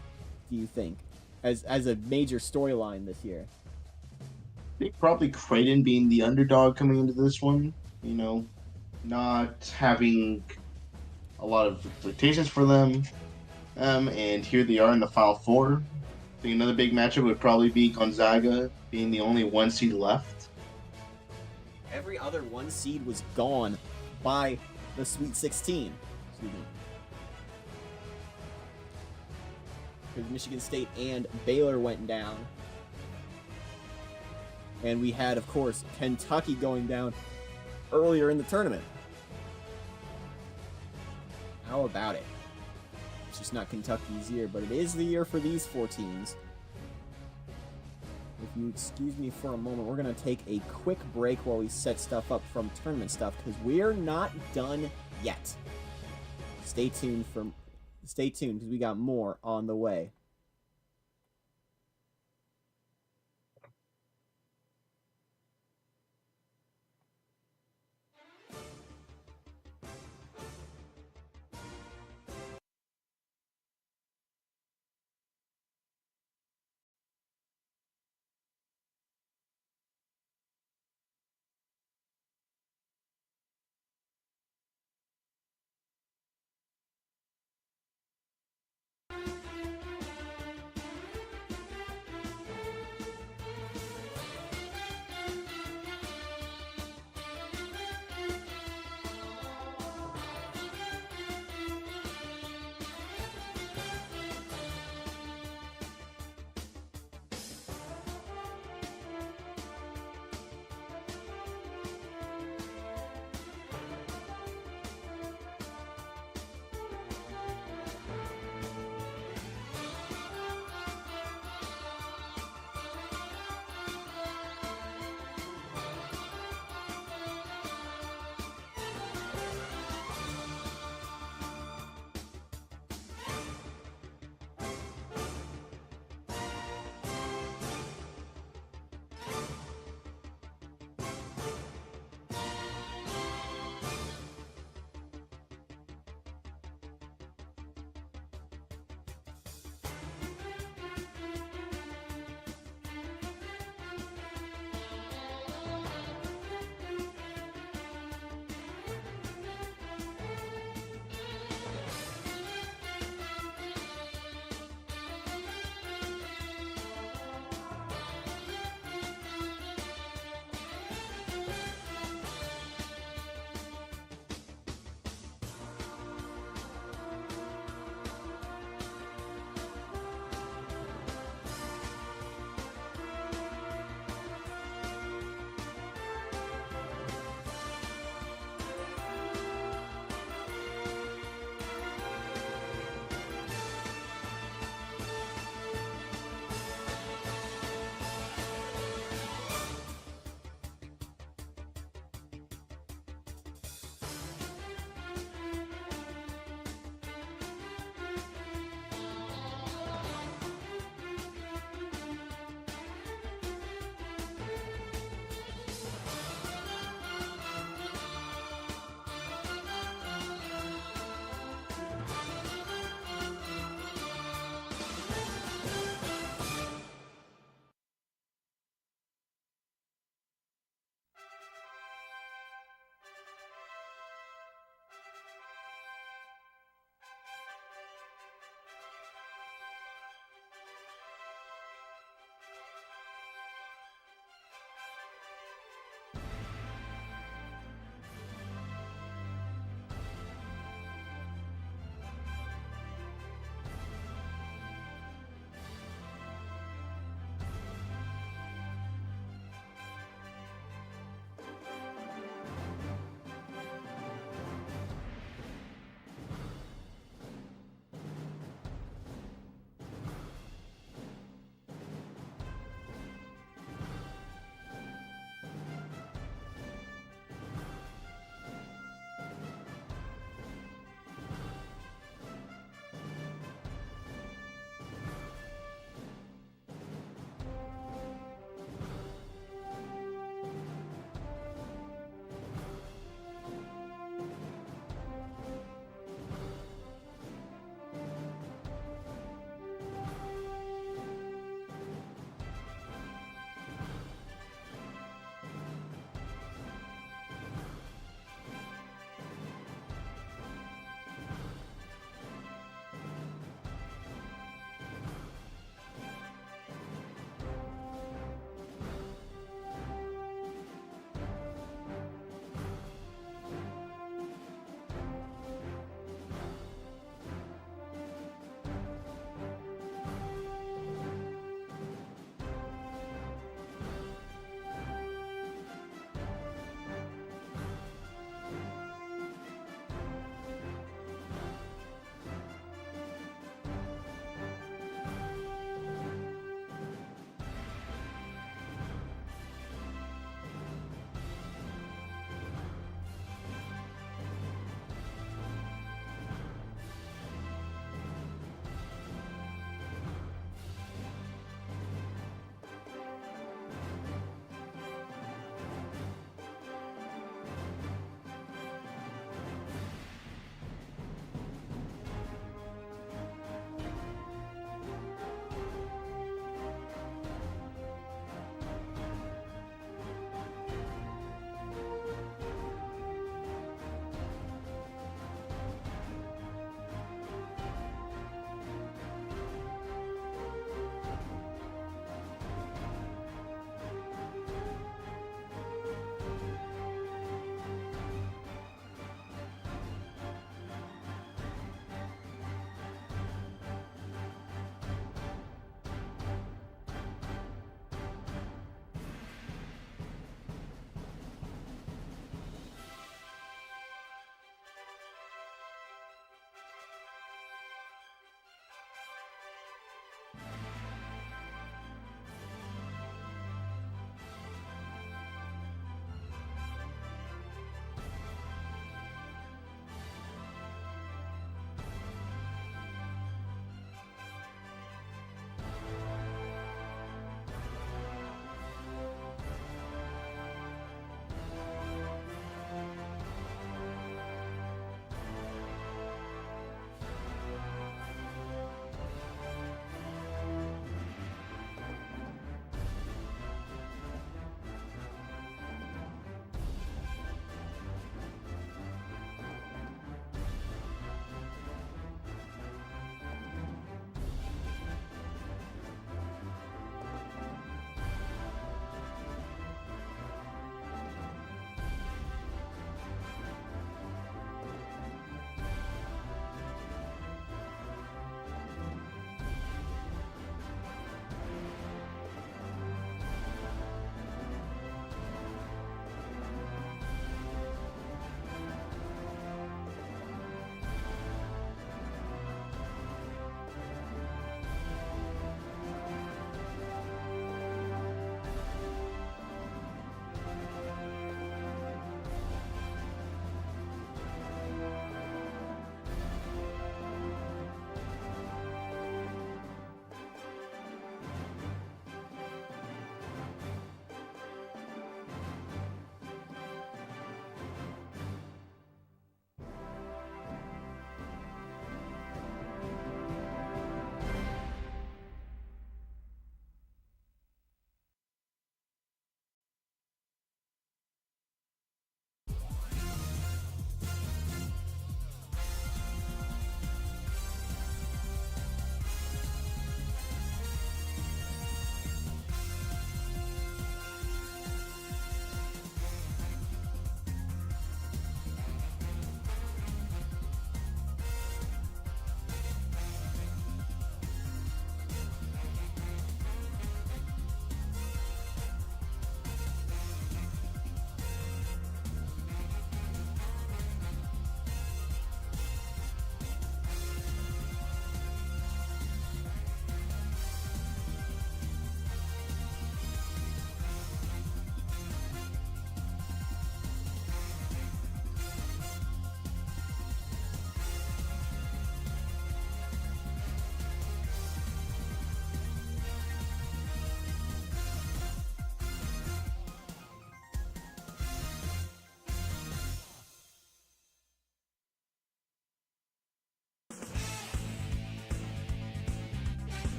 Do you think, as a major storyline this year? I think probably Creighton being the underdog coming into this one. You know, not having a lot of expectations for them. And here they are in the Final Four. I think another big matchup would probably be Gonzaga being the only 1 seed left. Every other 1 seed was gone by the Sweet 16. Excuse me. Because Michigan State and Baylor went down. And we had, of course, Kentucky going down earlier in the tournament. How about it? It's just not Kentucky's year, but it is the year for these 4 teams. If you excuse me for a moment, we're going to take a quick break while we set stuff up from tournament stuff, because we're not done yet. Stay tuned, because we got more on the way.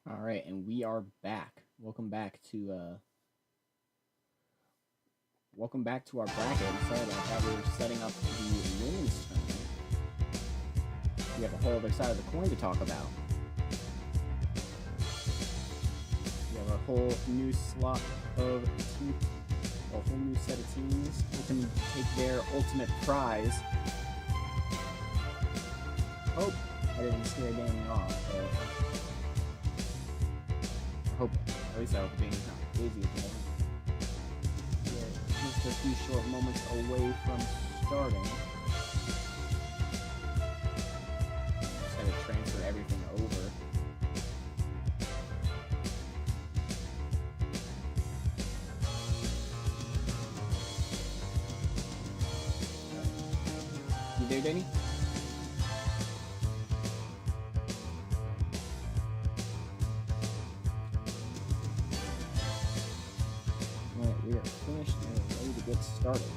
All right, and we are back. Welcome back to our bracket. Sorry about that. We're setting up the women's tournament. We have a whole other side of the coin to talk about. We have a whole new slot of a whole new set of teams who can take their ultimate prize. Oh, I didn't scare Danny off. But at least I hope the game's not busy at the moment. Yeah, just a few short moments away from starting. Just had to transfer everything over. You there, Danny? We are finished and ready to get started.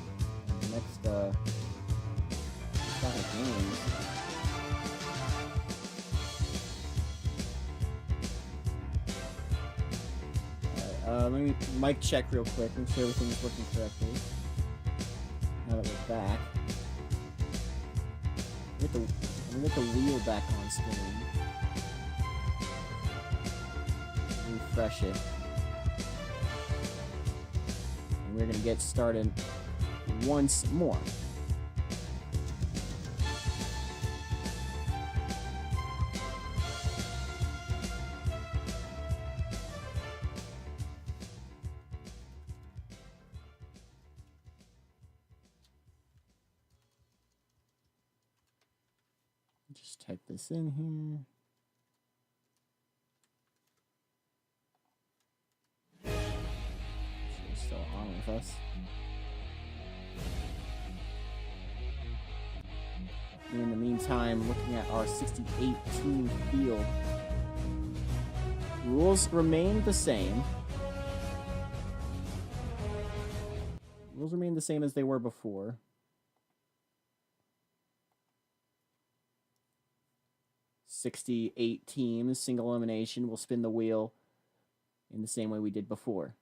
And the next set of games. Alright, let me mic check real quick, make sure everything's working correctly. Now that we're back. Let me get the wheel back on screen. Refresh it. We're going to get started once more. Just type this in here. Still on with us. In the meantime, looking at our 68-team field, rules remain the same. Rules remain the same as they were before. "68 teams, single elimination. We'll spin the wheel in the same way we did before.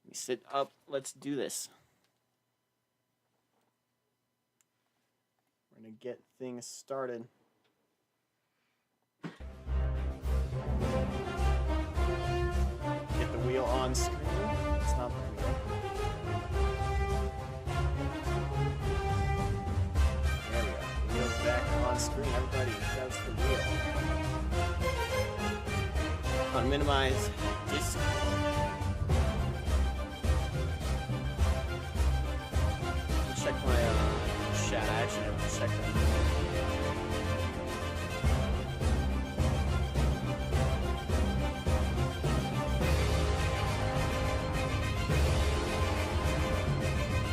Let me sit up. Let's do this. We're going to get things started. Get the wheel on screen. It's not the wheel. There we go. The wheel's back on screen. Everybody, that's the wheel. On minimize disc. Check my chat. I actually haven't checked that.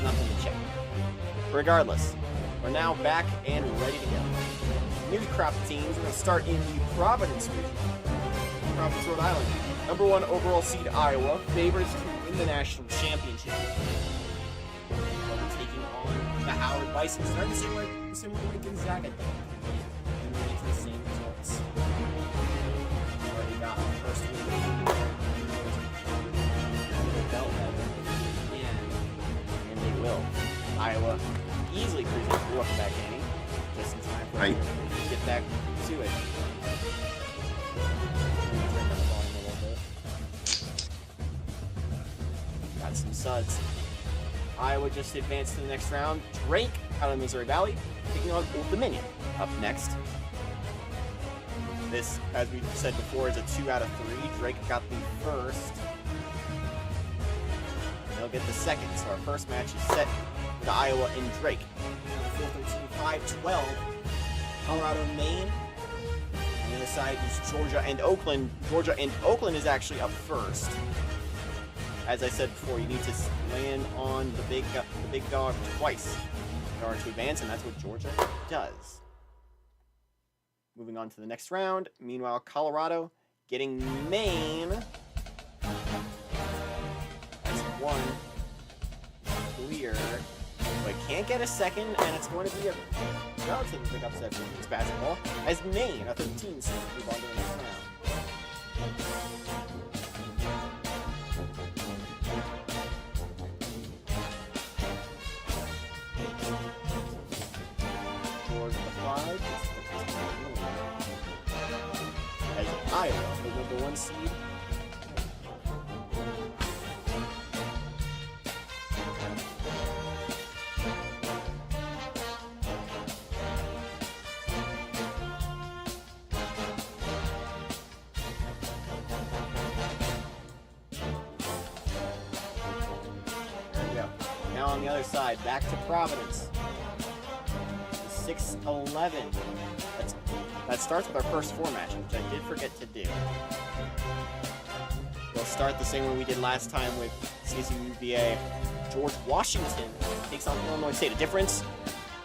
Nothing to check. Regardless, we're now back and ready to go. New crop teams. We're going to start in the Providence region. Providence, Rhode Island. Number 1 overall seed Iowa. Favorites to win the national championship. The Howard Bison starting the same way Gonzaga did. And we're getting the same results. Already got the first win. And they will. Iowa easily cruising through. Welcome back, Danny. Just in time for us to get back to it. Turn down the volume a little bit. Got some suds. Iowa just advanced to the next round. Drake out of Missouri Valley, taking on Old Dominion. Up next. This, as we said before, is a 2 out of 3. Drake got the first. And they'll get the second. So our first match is set with Iowa and Drake. On the 4-13-5-12. Colorado, Maine. On the other side is Georgia and Oakland. Georgia and Oakland is actually up first. As I said before, you need to land on the big dog twice in order to advance, and that's what Georgia does. Moving on to the next round. Meanwhile, Colorado getting Maine one. Clear. But can't get a second, and it's going to be a relatively big upset for men's basketball, as Maine, a 13 seed, move on to the next round. Towards the 5. As Iowa, the number 1 seed. On the other side, back to Providence. 6-11. That starts with our first 4 match, which I did forget to do. We'll start the same way we did last time with CSU-UVA. George Washington takes on Illinois State. A difference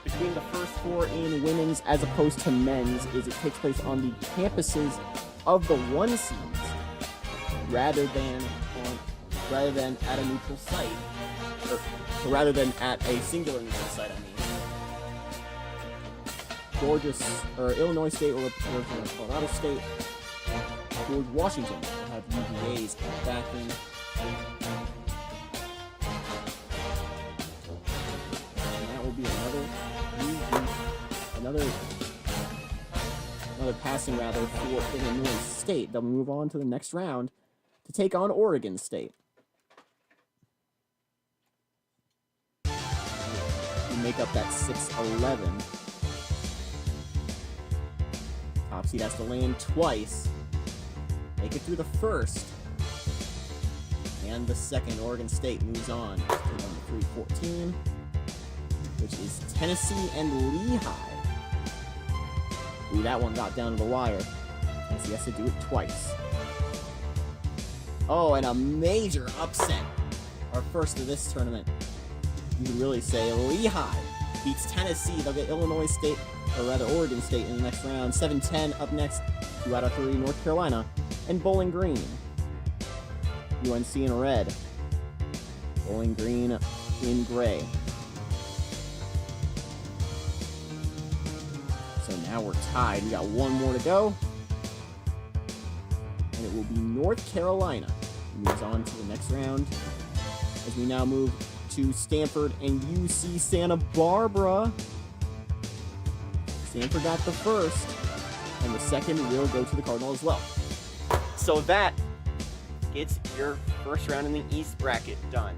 between the first 4 in women's as opposed to men's is it takes place on the campuses of the 1 seeds rather than at a neutral site. Rather than at a singular neutral site, Illinois State or Colorado State. George Washington will have UVA's backing. And that will be another passing rather for Illinois State. They'll move on to the next round to take on Oregon State. Make up that 6-11. Top seed has to land twice. Make it through the first. And the second. Oregon State moves on to number 3-14, which is Tennessee and Lehigh. Ooh, that one got down to the wire. Tennessee has to do it twice. Oh, and a major upset. Our first of this tournament. You can really say Lehigh beats Tennessee. They'll get Illinois State, or rather Oregon State in the next round. 7-10 up next. 2 out of 3 North Carolina. And Bowling Green. UNC in red. Bowling Green in gray. So now we're tied. We got 1 more to go. And it will be North Carolina who moves on to the next round. As we now move to Stanford and UC Santa Barbara. Stanford got the first, and the second will go to the Cardinal as well. So that gets your first round in the East bracket done.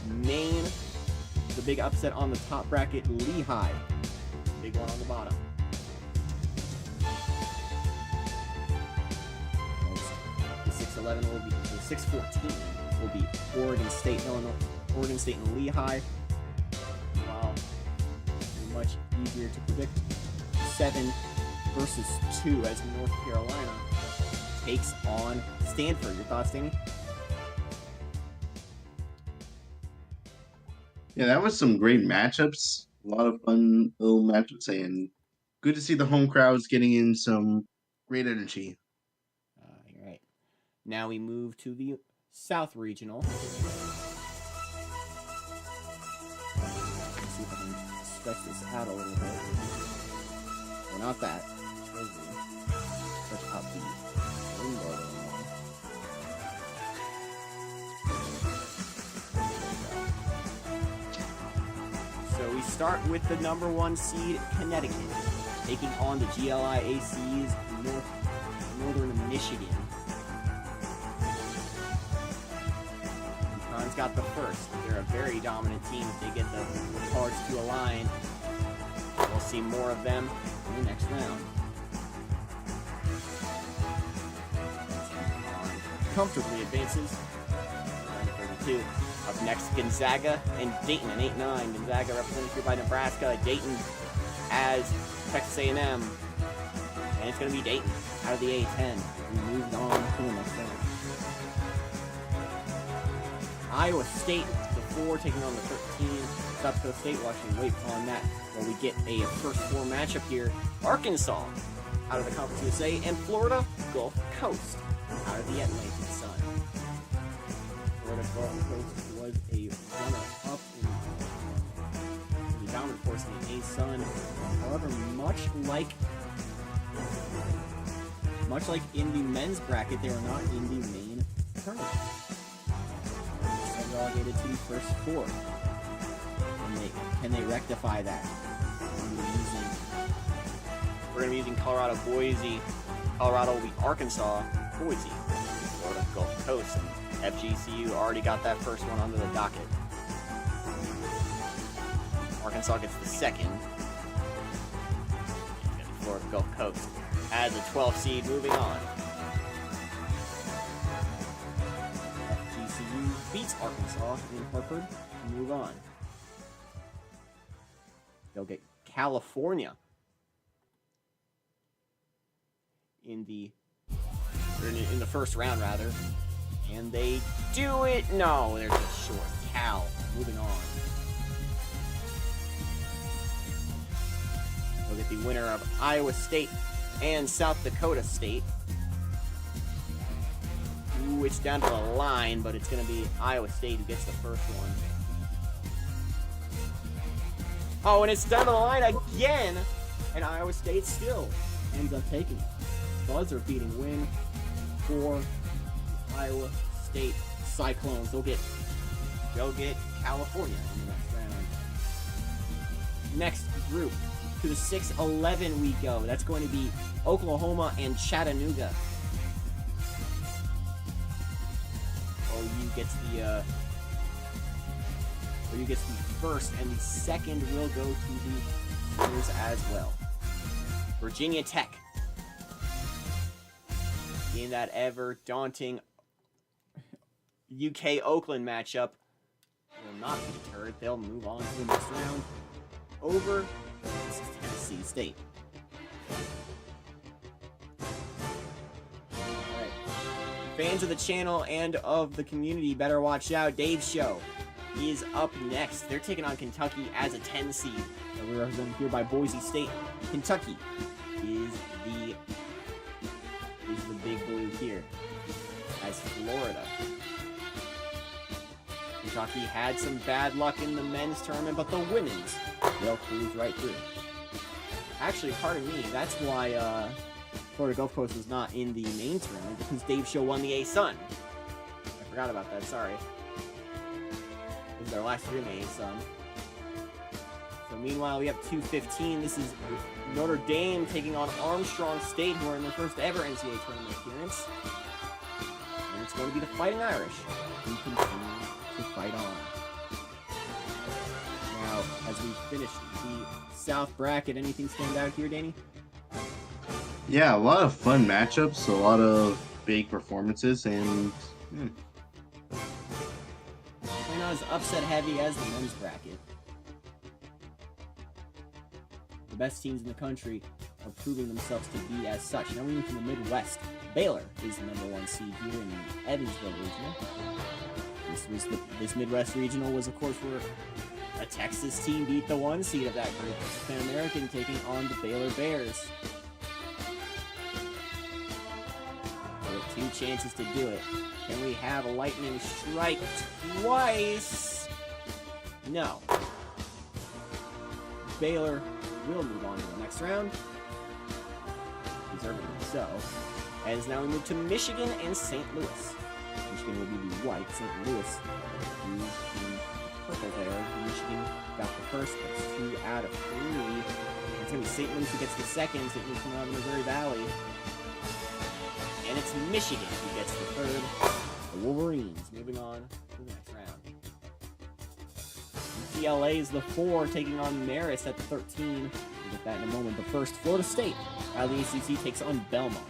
Maine, the big upset on the top bracket. Lehigh, big one on the bottom. The 6-11 will be the 6-14 will be Oregon State, Illinois. Oregon State and Lehigh. Wow. Much easier to predict. 7 versus 2 as North Carolina takes on Stanford. Your thoughts, Danny? Yeah, that was some great matchups. A lot of fun little matchups, and good to see the home crowds getting in some great energy. You're right. Now we move to the South Regional. See if I can stretch this out a little bit. Well, not that. Stretch out the window a little more. So we start with the number 1 seed, Connecticut, taking on the GLIAC's Northern Michigan. UConn's got the first. They're a very dominant team if they get the cards to align. We'll see more of them in the next round. Comfortably advances. 32. Up next, Gonzaga and Dayton, an 8-9. Gonzaga represented here by Nebraska. Dayton as Texas A&M. And it's going to be Dayton out of the A-10. We moved on to the next round. Iowa State, the 4, taking on the 13. South Dakota State watching wait on that while we get a first 4 matchup here. Arkansas out of the Conference USA, and Florida Gulf Coast out of the Atlantic Sun. Florida Sun. However, much like in the men's bracket, they are not in the main tournament. They're relegated to the first four. Can they rectify that? We're going to be using Colorado, Boise. Colorado will be Arkansas, Boise, Florida Gulf Coast. And FGCU already got that first one under the docket. Arkansas gets the second. It's going to be Florida Gulf Coast as a 12 seed. Moving on. FGCU beats Arkansas in Hartford. Move on. They'll get California in the first round, rather. And they do it. No, they're just short. Cal. Moving on. We'll get the winner of Iowa State and South Dakota State. Ooh, it's down to the line, but it's going to be Iowa State who gets the first one. Oh, and it's down to the line again, and Iowa State still ends up taking it. Buzzer-beating win for Iowa State Cyclones. They'll get California in the next round. Next group, to the 6-11 we go. That's going to be Oklahoma and Chattanooga. OU gets the first, and the second will go to the winners as well. Virginia Tech, in that ever daunting UK Oakland matchup, will not be deterred. They'll move on to the next round over Tennessee State. Alright. Fans of the channel and of the community better watch out. Dave's show is up next. They're taking on Kentucky as a 10 seed. We're represented here by Boise State. Kentucky is the big blue here as Florida. Kentucky had some bad luck in the men's tournament, but the women's, they'll cruise right through. Actually, pardon me, that's why Florida Gulf Coast was not in the main tournament, because Dave's show won the A-Sun. I forgot about that, sorry. This is our last year in the A-Sun. So meanwhile, we have 2:15. This is Notre Dame taking on Armstrong State, who are in their first ever NCAA tournament appearance. And it's going to be the Fighting Irish who continue to fight on. Now, as we finish the South bracket, anything stand out here, Danny? Yeah, a lot of fun matchups, a lot of big performances, and Probably not as upset heavy as the men's bracket. The best teams in the country are proving themselves to be as such. Now we move to the Midwest. Baylor is the #1 seed here in the Evansville regional. This Midwest regional was, of course, where a Texas team beat the 1 seed of that group. Pan American taking on the Baylor Bears. With 2 chances to do it. Can we have a lightning strike twice? No. Baylor will move on to the next round. Deservedly so. As now we move to Michigan and St. Louis. Michigan will be the white, St. Louis is the purple there. Michigan got the first, that's 2 out of 3. It's going to be St. Louis who gets the second. St. Louis coming out of Missouri Valley. And it's Michigan who gets the third. The Wolverines moving on to the next round. UCLA is the 4, taking on Marist at the 13. We'll get that in a moment. But first, Florida State out of the ACC takes on Belmont.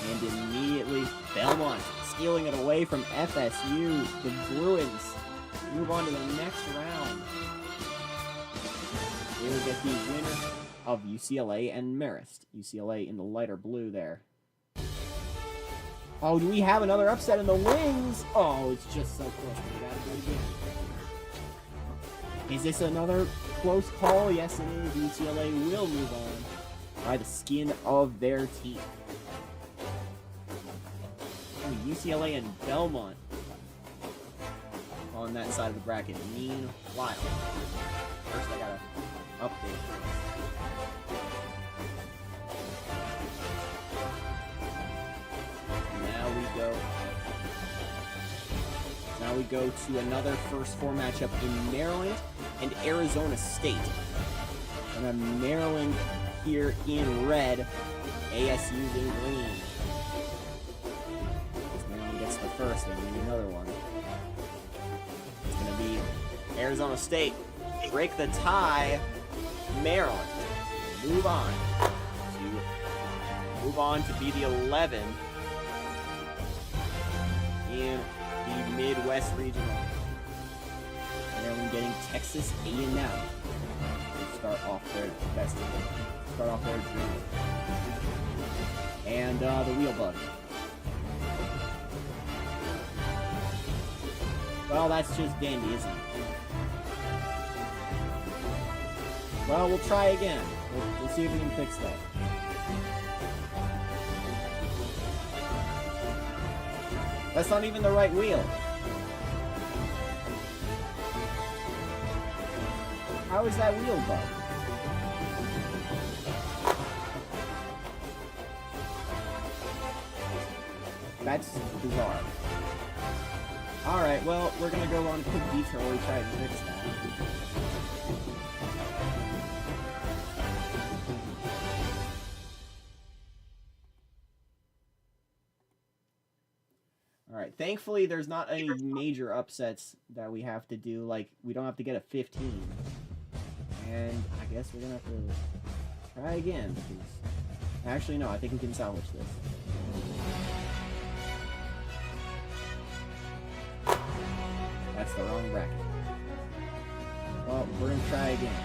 And immediately, Belmont stealing it away from FSU. The Bruins move on to the next round. They will get the winner of UCLA and Marist. UCLA in the lighter blue there. Oh, do we have another upset in the wings? Oh, it's just so close. We gotta do it again. Is this another close call? Yes, it is. UCLA will move on by the skin of their teeth. UCLA and Belmont on on that side of the bracket. Meanwhile, first I gotta update this. Now we go to another first four matchup in Maryland and Arizona State. And then Maryland here in red, ASU's in green. If Maryland gets the first, they need another one. It's gonna be Arizona State. Break the tie. Maryland. Move on to be the 11 in the Midwest Regional. Maryland getting Texas A&M to start off their dream. And the Wheel Bug. Well, that's just dandy, isn't it? Well, we'll try again. We'll see if we can fix that. That's not even the right wheel. How is that wheel bugged? That's bizarre. Alright, well, we're gonna go on a quick detour where we try to fix that. Alright, thankfully there's not any major upsets that we have to do, like, we don't have to get a 15. And I guess we're gonna have to try again, because... Actually, no, I think we can salvage this. That's the wrong bracket. Well, we're gonna try again.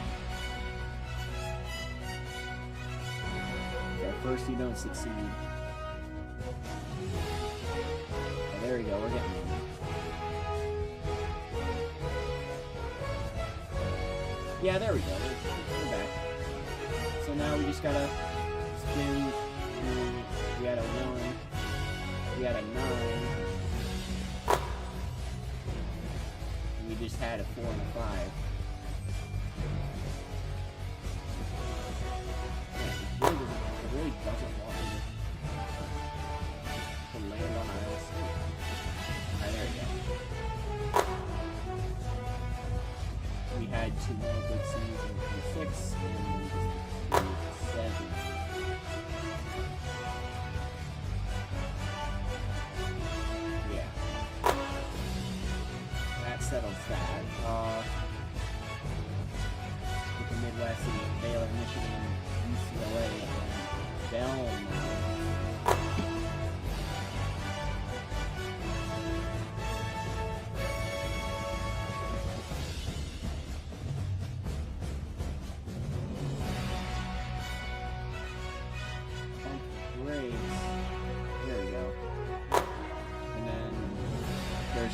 At first you don't succeed. There we go, we're getting there. Yeah, there we go. We're back. So now we just gotta spin. We had a 1. We had a 9. And we just had a 4 and a 5. Yeah, it really doesn't want me to land on our LC. Alright, there we go. We had 2 more good scenes in 6 and 7. Yeah. That settles that. With the Midwest and Baylor, Michigan, UCLA, and Belmont.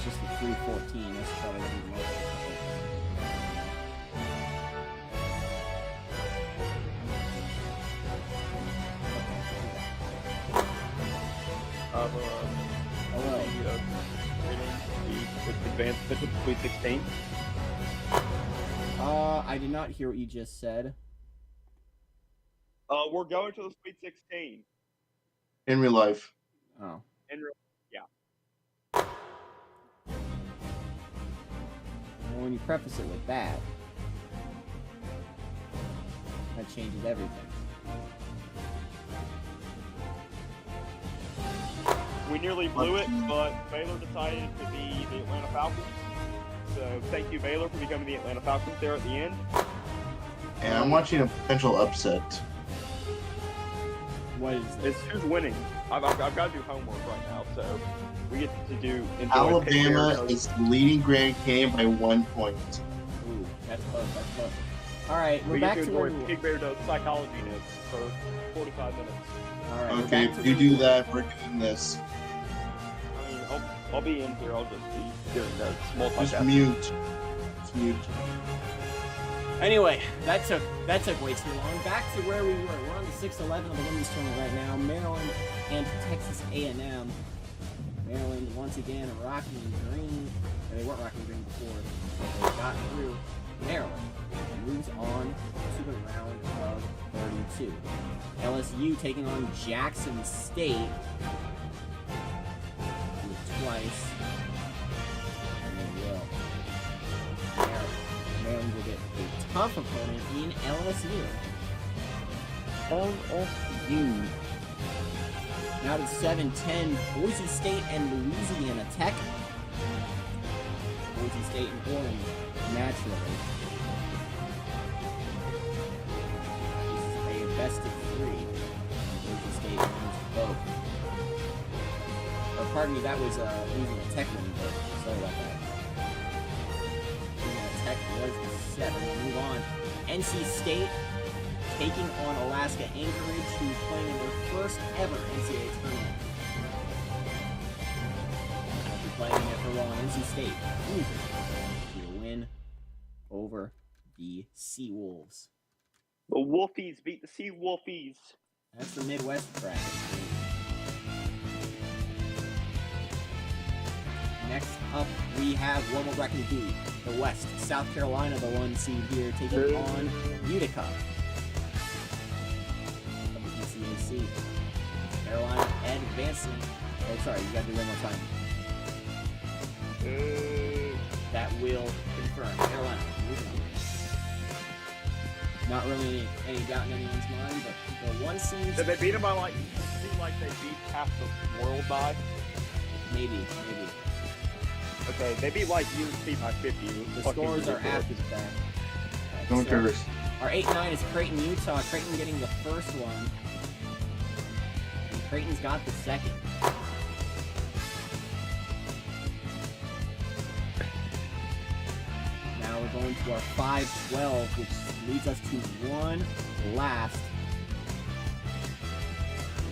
Just the 314. That's probably gonna be the most. Advanced to the Sweet 16. I did not hear what you just said. We're going to the Sweet 16. In real life. Oh. Well, when you preface it with that changes everything. We nearly blew it, but Baylor decided to be the Atlanta Falcons. So thank you, Baylor, for becoming the Atlanta Falcons there at the end. And I'm watching a potential upset. What is this? It's who's winning. I've got to do homework right now, so we get to do... Alabama is leading Grand Canyon by 1 point. Ooh, that's close, that's close. Alright, we're back to where Big Bear does psychology notes for 45 minutes. Alright, okay, if you do that, we're doing this. I mean, I'll be in here, I'll just be doing notes. Just mute. Just mute. Anyway, that took way too long. Back to where we were. We're on the 6-11 of the women's tournament right now. Maryland and Texas A&M. Maryland once again rocking green. They weren't rocking green before. They got through. Maryland moves on to the round of 32. LSU taking on Jackson State. Do it twice. And they will. Maryland will get a tough opponent in LSU. LSU. Now to 7-10, Boise State and Louisiana Tech. Boise State and Orange, naturally. This is a best of 3. Boise State wins both. Or pardon me, that was Louisiana Tech winning both. Sorry about that. Louisiana Tech was the 7. We'll move on. NC State taking on Alaska Anchorage, who's playing in their first ever NCAA tournament. After playing it for long, NC State loses to a win over the Seawolves. The Wolfies beat the Sea Wolfies. That's the Midwest bracket. Next up, we have one more bracket to do. The West, South Carolina, the 1 seed here, taking on Utica. NCAC. Carolina advancing. Oh, sorry, you gotta do one more time. That will confirm. Carolina moving on. Not really any doubt in anyone's mind, but the 1 seed. Did they beat them by like? It seemed like they beat half the world by. Maybe. Okay, they beat like UNC by 50. The scores are after the fact. Don't care. Our 8-9 is Creighton, Utah. Creighton getting the first one. And Creighton's got the second. Now we're going to our 5-12, which leads us to one last.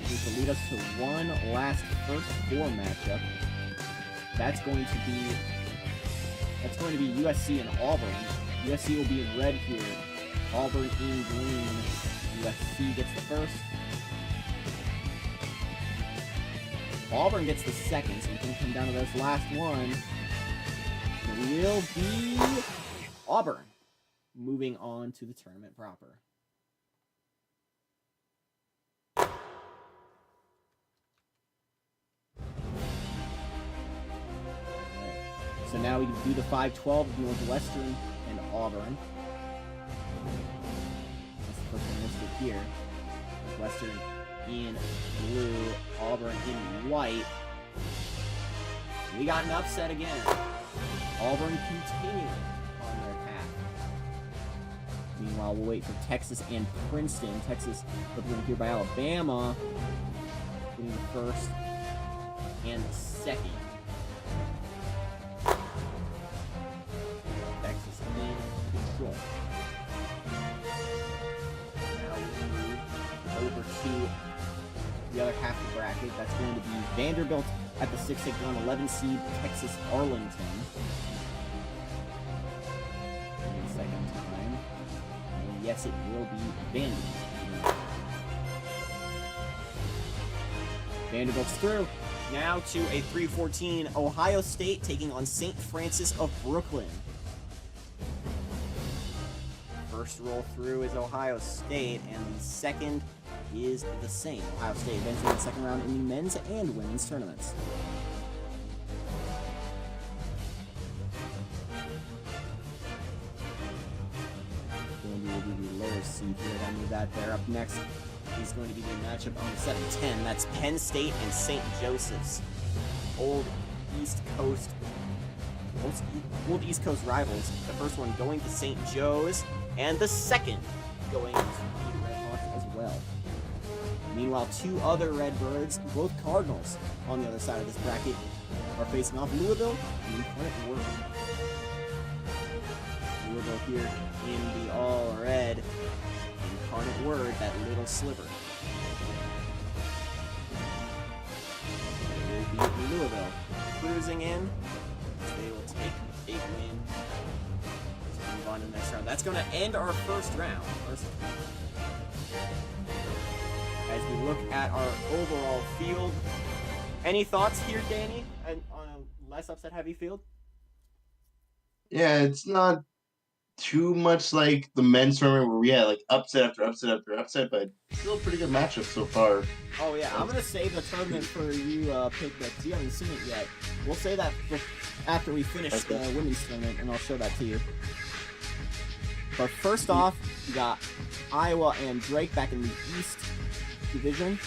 Which will lead us to one last first 4 matchup. That's going to be USC and Auburn. USC will be in red here. Auburn in green. USC gets the first. Auburn gets the second, so we can come down to this last one. It will be Auburn moving on to the tournament proper. So now we do the 5-12 of Northwestern and Auburn. That's the first one listed here. Northwestern in blue, Auburn in white. We got an upset again. Auburn continuing on their path. Meanwhile, we'll wait for Texas and Princeton. Texas represented here by Alabama, getting the first and the second. Texas in control. Now we move over to the other half of the bracket. That's going to be Vanderbilt at the 6 taking on 11 seed Texas Arlington. And the second time. And yes, it will be Vanderbilt. Vanderbilt's through. Now to a 3-14 Ohio State taking on St. Francis of Brooklyn. First roll through is Ohio State, and the second is the same. Ohio State advancing in the second round in the men's and women's tournaments. Going to be the lower seed here. I knew that there. Up next is going to be the matchup on the 7-10. That's Penn State and St. Joseph's. Old East Coast rivals. The first one going to St. Joe's, and the second going to the Redhawks as well. Meanwhile, 2 other Redbirds, both Cardinals, on the other side of this bracket, are facing off Louisville and Incarnate Word. Louisville here in the all-red. Incarnate Word, that little sliver. It will be Louisville cruising in. They will take a big win. Let's move on to the next round. That's going to end our first round. As we look at our overall field, Any thoughts here, Danny, on a less upset heavy field? Yeah, it's not too much like the men's tournament where we had like upset after upset after upset, but still a pretty good matchup so far. Oh yeah, I'm gonna save the tournament for you, pick that, because you haven't seen it yet. We'll say that after we finish the women's tournament, and I'll show that to you. But first off, we got Iowa and Drake back in the East Division.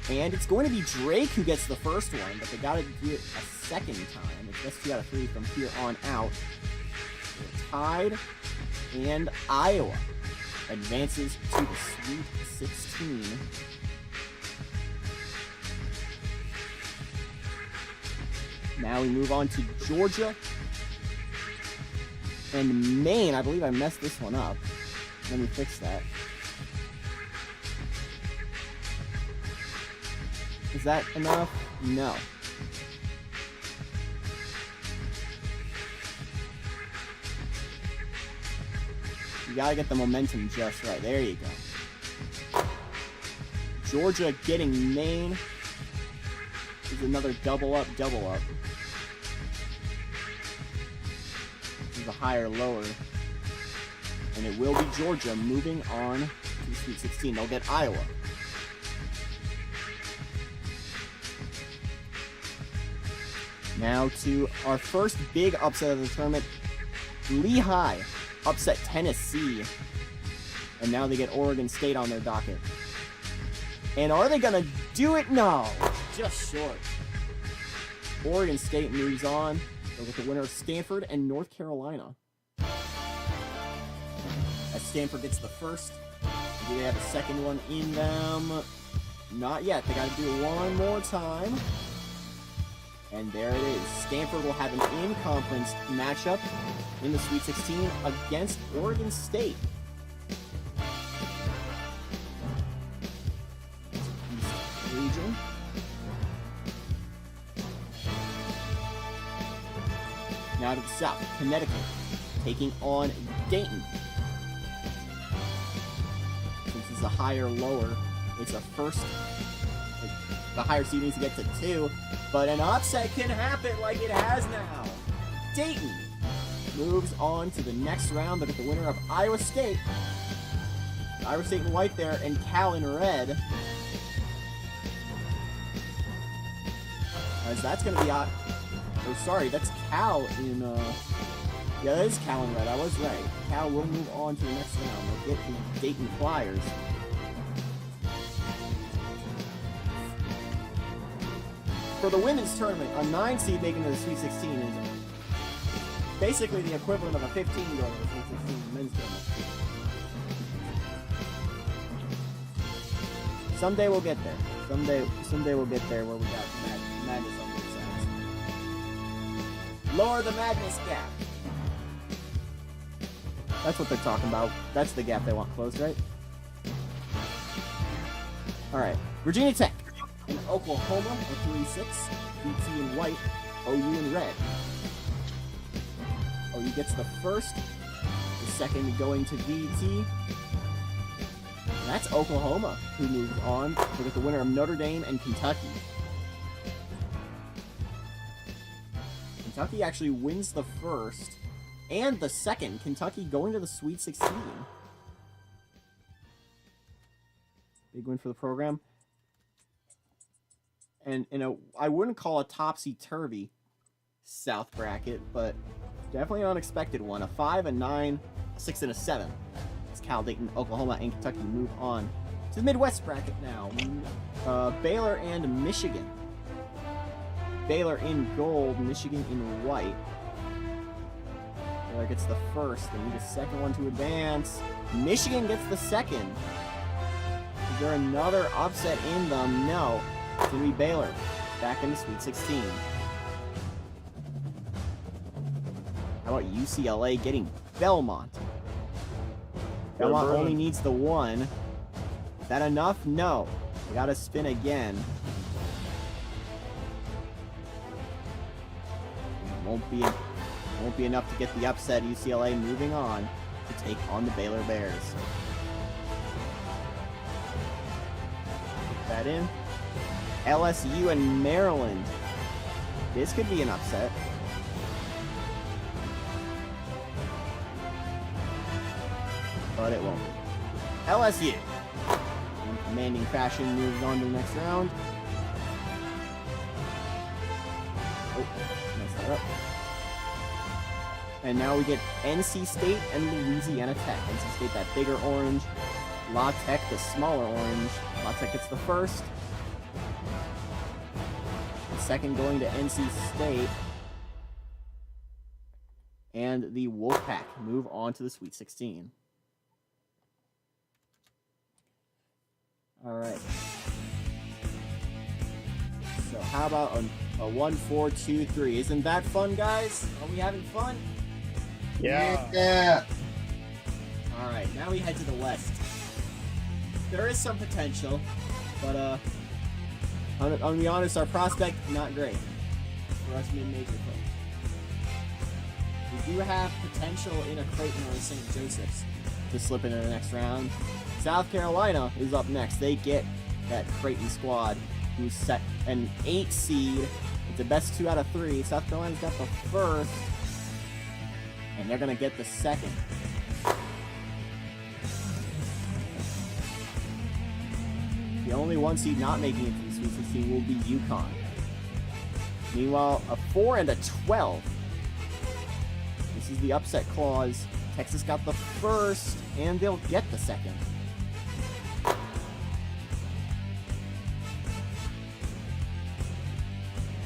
And it's going to be Drake who gets the first one, but they gotta do it a second time. It's just 2 out of 3 from here on out. They're tied, and Iowa advances to the Sweet 16. Now we move on to Georgia and Maine. I believe I messed this one up. Let me fix that. Is that enough? No. You gotta get the momentum just right. There you go. Georgia getting Maine. Is another double up, double up. This is a higher, lower. And it will be Georgia moving on to the Sweet 16. They'll get Iowa. Now to our first big upset of the tournament. Lehigh upset Tennessee. And now they get Oregon State on their docket. And are they gonna do it? No. Just short. Oregon State moves on. They'll get the winner of Stanford and North Carolina. As Stanford gets the first. Do they have a second one in them? Not yet. They gotta do it one more time. And there it is. Stanford will have an in-conference matchup in the Sweet 16 against Oregon State. East region. Now to the south, Connecticut taking on Dayton. Since it's a higher lower, it's a first. The higher seed needs to get to 2, but an upset can happen like it has now. Dayton moves on to the next round. Look at the winner of Iowa State. Iowa State in white there, and Cal in red. As that's going to be out. Oh, sorry, that's Cal in. Yeah, that is Cal in red. I was right. Cal will move on to the next round. They'll get the Dayton Flyers. For the women's tournament, a 9 seed making it to the Sweet 16 is basically the equivalent of a 15 going to the Sweet 16 men's tournament. Someday we'll get there. Someday we'll get there where we got madness on both sides. Lower the madness gap. That's what they're talking about. That's the gap they want closed, right? All right, Virginia Tech. In Oklahoma, a 3-6, VT in white, OU in red. OU gets the first, the second going to VT. And that's Oklahoma, who moves on to get the winner of Notre Dame and Kentucky. Kentucky actually wins the first and the second. Kentucky going to the Sweet 16. Big win for the program. And I wouldn't call a topsy-turvy South bracket, but definitely an unexpected one. A 5, a 9, a 6, and a 7. As Cal, Dayton, Oklahoma, and Kentucky move on to the Midwest bracket now. Baylor and Michigan. Baylor in gold, Michigan in white. Baylor gets the first. They need a second one to advance. Michigan gets the second. Is there another upset in them? No. It's going to be Baylor, back in the Sweet 16. How about UCLA getting Belmont? Belmont only needs the 1. Is that enough? No. We got to spin again. Won't be enough to get the upset. UCLA moving on to take on the Baylor Bears. Put that in. LSU and Maryland. This could be an upset. But it won't. LSU, in commanding fashion, moves on to the next round. Oh, messed that up. And now we get NC State and Louisiana Tech. NC State, that bigger orange. La Tech, the smaller orange. La Tech gets the first. The second going to NC State. And the Wolfpack move on to the Sweet 16. All right. So how about a 1-4-2-3? Isn't that fun, guys? Are we having fun? Yeah. All right. Now we head to the West. There is some potential, but I'm gonna be honest, our prospect not great for us mid-major folks. We do have potential in a Creighton or a St. Joseph's to slip into the next round. South Carolina is up next. They get that Creighton squad who's set an 8 seed. It's the best 2 out of 3. South Carolina's got the first, and they're gonna get the second. The only 1 seed not making it to the Sweet 16 will be UConn. Meanwhile, a 4 and a 12. This is the upset clause. Texas got the first, and they'll get the second.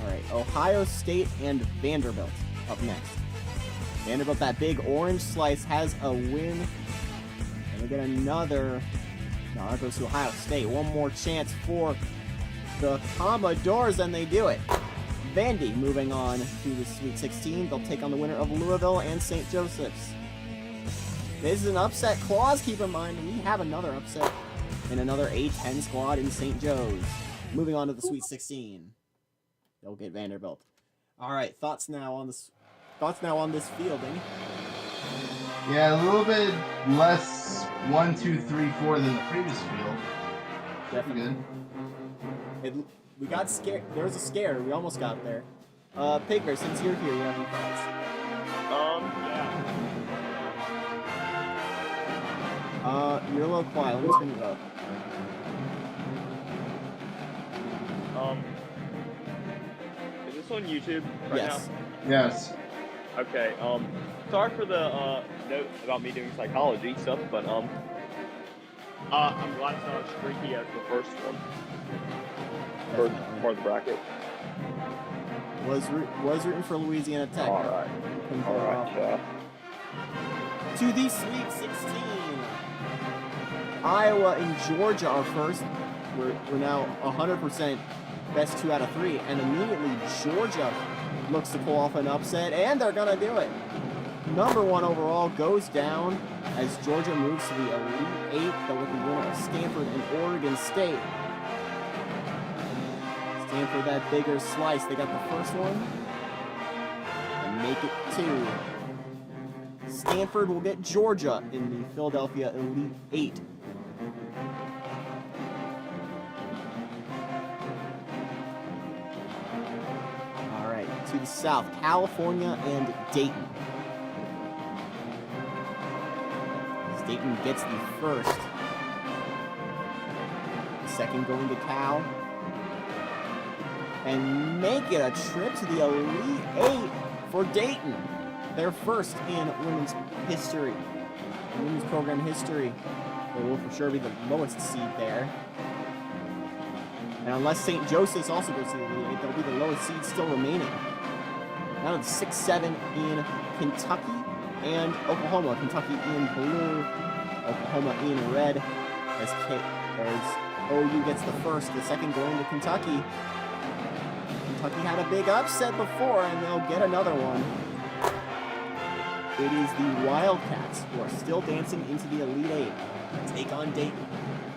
Alright, Ohio State and Vanderbilt up next. Vanderbilt, that big orange slice, has a win. And we get another. No, that goes to Ohio State. One more chance for the Commodores, and they do it. Vandy moving on to the Sweet 16. They'll take on the winner of Louisville and St. Joseph's. This is an upset clause, keep in mind. We have another upset in another A-10 squad in St. Joe's. Moving on to the Sweet 16. They'll get Vanderbilt. All right, thoughts now on this field, Danny? Yeah, a little bit less 1, 2, 3, 4 than the previous field. Definitely good. We got scared. There was a scare. We almost got there. Pigger, since you're here, you have any thoughts? Yeah. You're a little quiet. Let me turn it up. Is this on YouTube right Yes. now? Yes. Okay, sorry for the note about me doing psychology stuff, but I'm glad it's not as streaky as the first one. First Definitely. part of the bracket. Was rooting for Louisiana Tech. Alright. Couldn't pull it off. Alright, yeah. To the Sweet 16. Iowa and Georgia are first. We're now 100% best 2 out of 3, and immediately Georgia looks to pull off an upset, and they're gonna do it. Number 1 overall goes down as Georgia moves to the Elite 8. They'll look the winner of Stanford and Oregon State. Stanford, that bigger slice. They got the first one and make it 2. Stanford will get Georgia in the Philadelphia Elite 8. All right, to the south, California and Dayton. Dayton gets the first. The second going to Cal. And make it a trip to the Elite 8 for Dayton. Their first in women's history. Women's program history. They will for sure be the lowest seed there. And unless St. Joseph's also goes to the Elite 8, they'll be the lowest seed still remaining. Now it's 6-7 in Kentucky and Oklahoma. Kentucky in blue, Oklahoma in red. As OU gets the first, the second going to Kentucky. Kentucky had a big upset before, and they'll get another one. It is the Wildcats who are still dancing into the Elite 8. Take on Dayton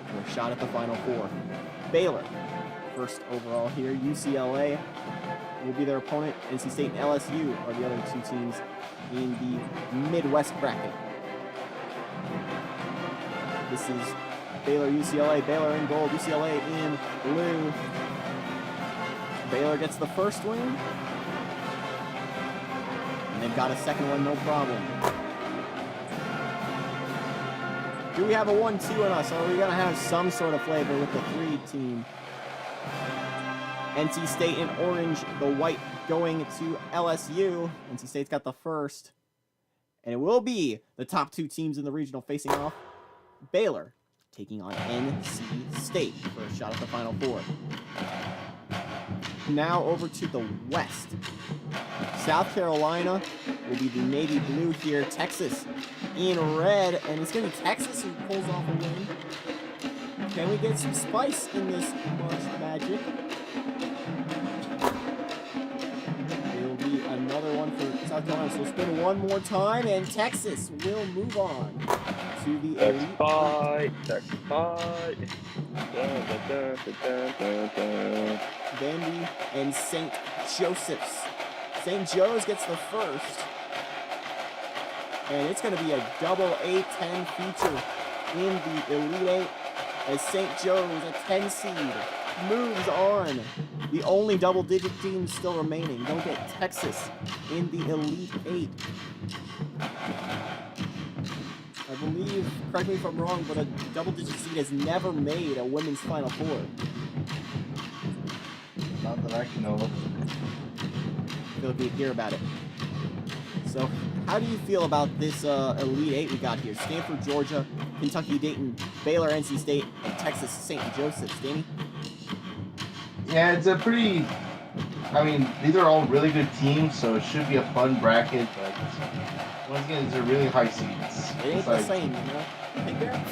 for a shot at the Final Four. Baylor, first overall here. UCLA will be their opponent. NC State and LSU are the other 2 teams in the Midwest bracket. This is Baylor, UCLA. Baylor in gold, UCLA in blue. Baylor gets the first win. And they've got a second one, no problem. Do we have a 1-2 on us? Are we going to have some sort of flavor with the 3 team? NC State in orange, the white going to LSU. NC State's got the first. And it will be the top 2 teams in the regional facing off. Baylor taking on NC State for a shot at the Final Four. Now over to the west. South Carolina will be the navy blue here. Texas in red, and it's going to be Texas who pulls off a win. Can we get some spice in this March Magic? It'll be another one for South Carolina. So we'll spin one more time, and Texas will move on to the elite. Texas fight. Vandy and St. Joseph's. St. Joe's gets the first. And it's going to be a double A-10 feature in the Elite 8 as St. Joe's, a 10 seed, moves on. The only double-digit team still remaining. Don't get Texas in the Elite 8. I believe, correct me if I'm wrong, but a double-digit seed has never made a women's Final Four. Not that I can know of. I feel like we hear about it. So, how do you feel about this Elite 8 we got here? Stanford, Georgia, Kentucky, Dayton, Baylor, NC State, and Texas, St. Joseph's. Danny? Yeah, it's a pretty... I mean, these are all really good teams, so it should be a fun bracket, but once again, these are really high seeds. It ain't the same, you know? Big Bear?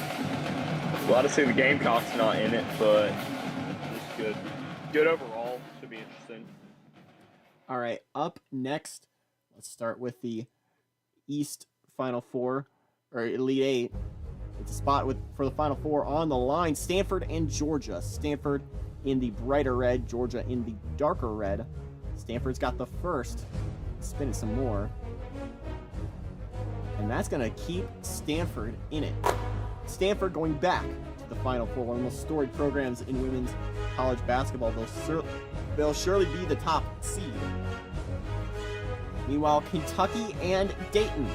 Glad to see the Gamecocks not in it, but it's good. Good overall. Should be interesting. All right, up next, let's start with the East Final Four, or Elite 8. It's a spot for the Final Four on the line. Stanford and Georgia. Stanford in the brighter red, Georgia in the darker red. Stanford's got the first. Spin it some more. And that's going to keep Stanford in it. Stanford going back to the Final Four, one of the most storied programs in women's college basketball. They'll surely be the top seed. Meanwhile, Kentucky and Dayton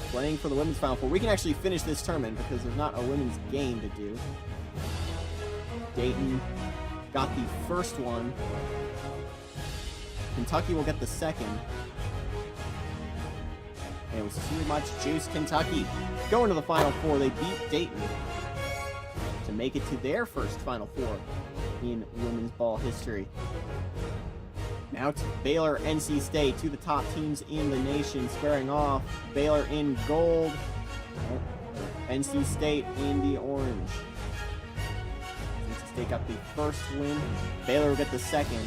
playing for the women's Final Four. We can actually finish this tournament because there's not a women's game to do. Dayton got the first one. Kentucky will get the second. And it was too much juice. Kentucky going to the Final Four. They beat Dayton to make it to their first Final Four in women's ball history. Now to Baylor, NC State, two of the top teams in the nation squaring off. Baylor in gold, NC State in the orange. NC State got the first win. Baylor will get the second.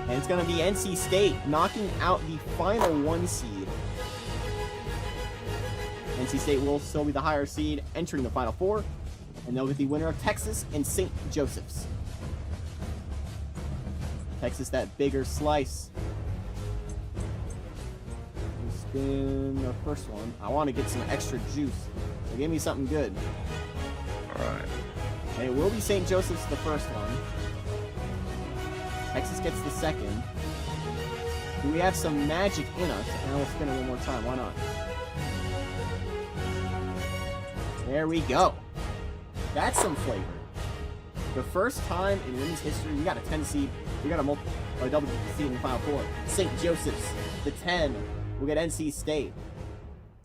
And it's going to be NC State knocking out the final 1 seed. NC State will still be the higher seed entering the Final Four. And they'll get the winner of Texas and St. Joseph's. Texas, that bigger slice. We'll spin the first one. I want to get some extra juice. So give me something good. Alright. And it will be St. Joseph's the first one. Texas gets the second. Do we have some magic in us? And we'll spin it one more time. Why not? There we go. That's some flavor. The first time in women's history, we got a 10 seed. We got a double seed in the Final Four. St. Joseph's, the 10. We'll get NC State.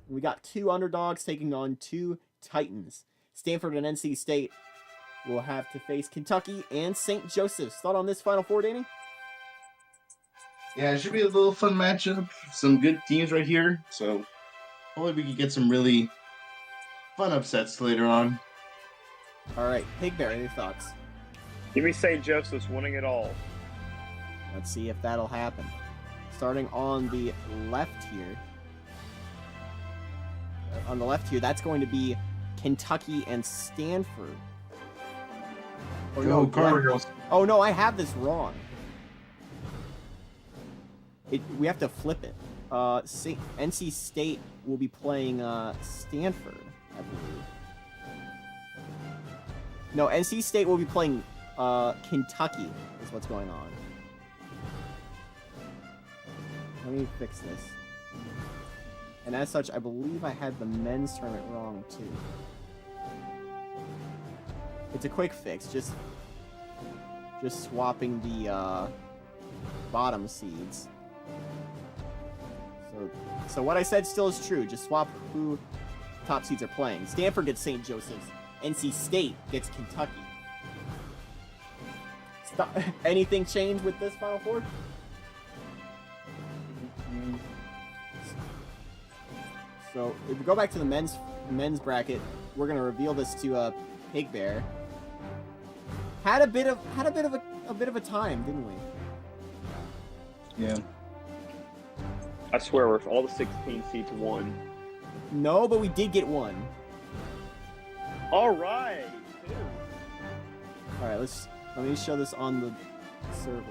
We got 2 underdogs taking on 2 titans. Stanford and NC State will have to face Kentucky and St. Joseph's. Thought on this Final Four, Danny? Yeah, it should be a little fun matchup. Some good teams right here. So hopefully we can get some really fun upsets later on. All right, Pig Bear, any thoughts? Give me St. Joseph's winning it all. Let's see if that'll happen. Starting on the left here. On the left here, that's going to be Kentucky and Stanford. Or Go Cardinals. Oh no, I have this wrong. We have to flip it. NC State will be playing Stanford, I believe. No, NC State will be playing Kentucky is what's going on. Let me fix this. And as such, I believe I had the men's tournament wrong, too. It's a quick fix, just swapping the, bottom seeds. So what I said still is true, just swap who top seeds are playing. Stanford gets St. Joseph's. NC State gets Kentucky. Anything change with this Final Four? So if we go back to the men's bracket, we're gonna reveal this to Pig Bear. Had a bit of a time, didn't we? Yeah. I swear, if all the 16 seeds won. No, but we did get one. All right. All right, let me show this on the server.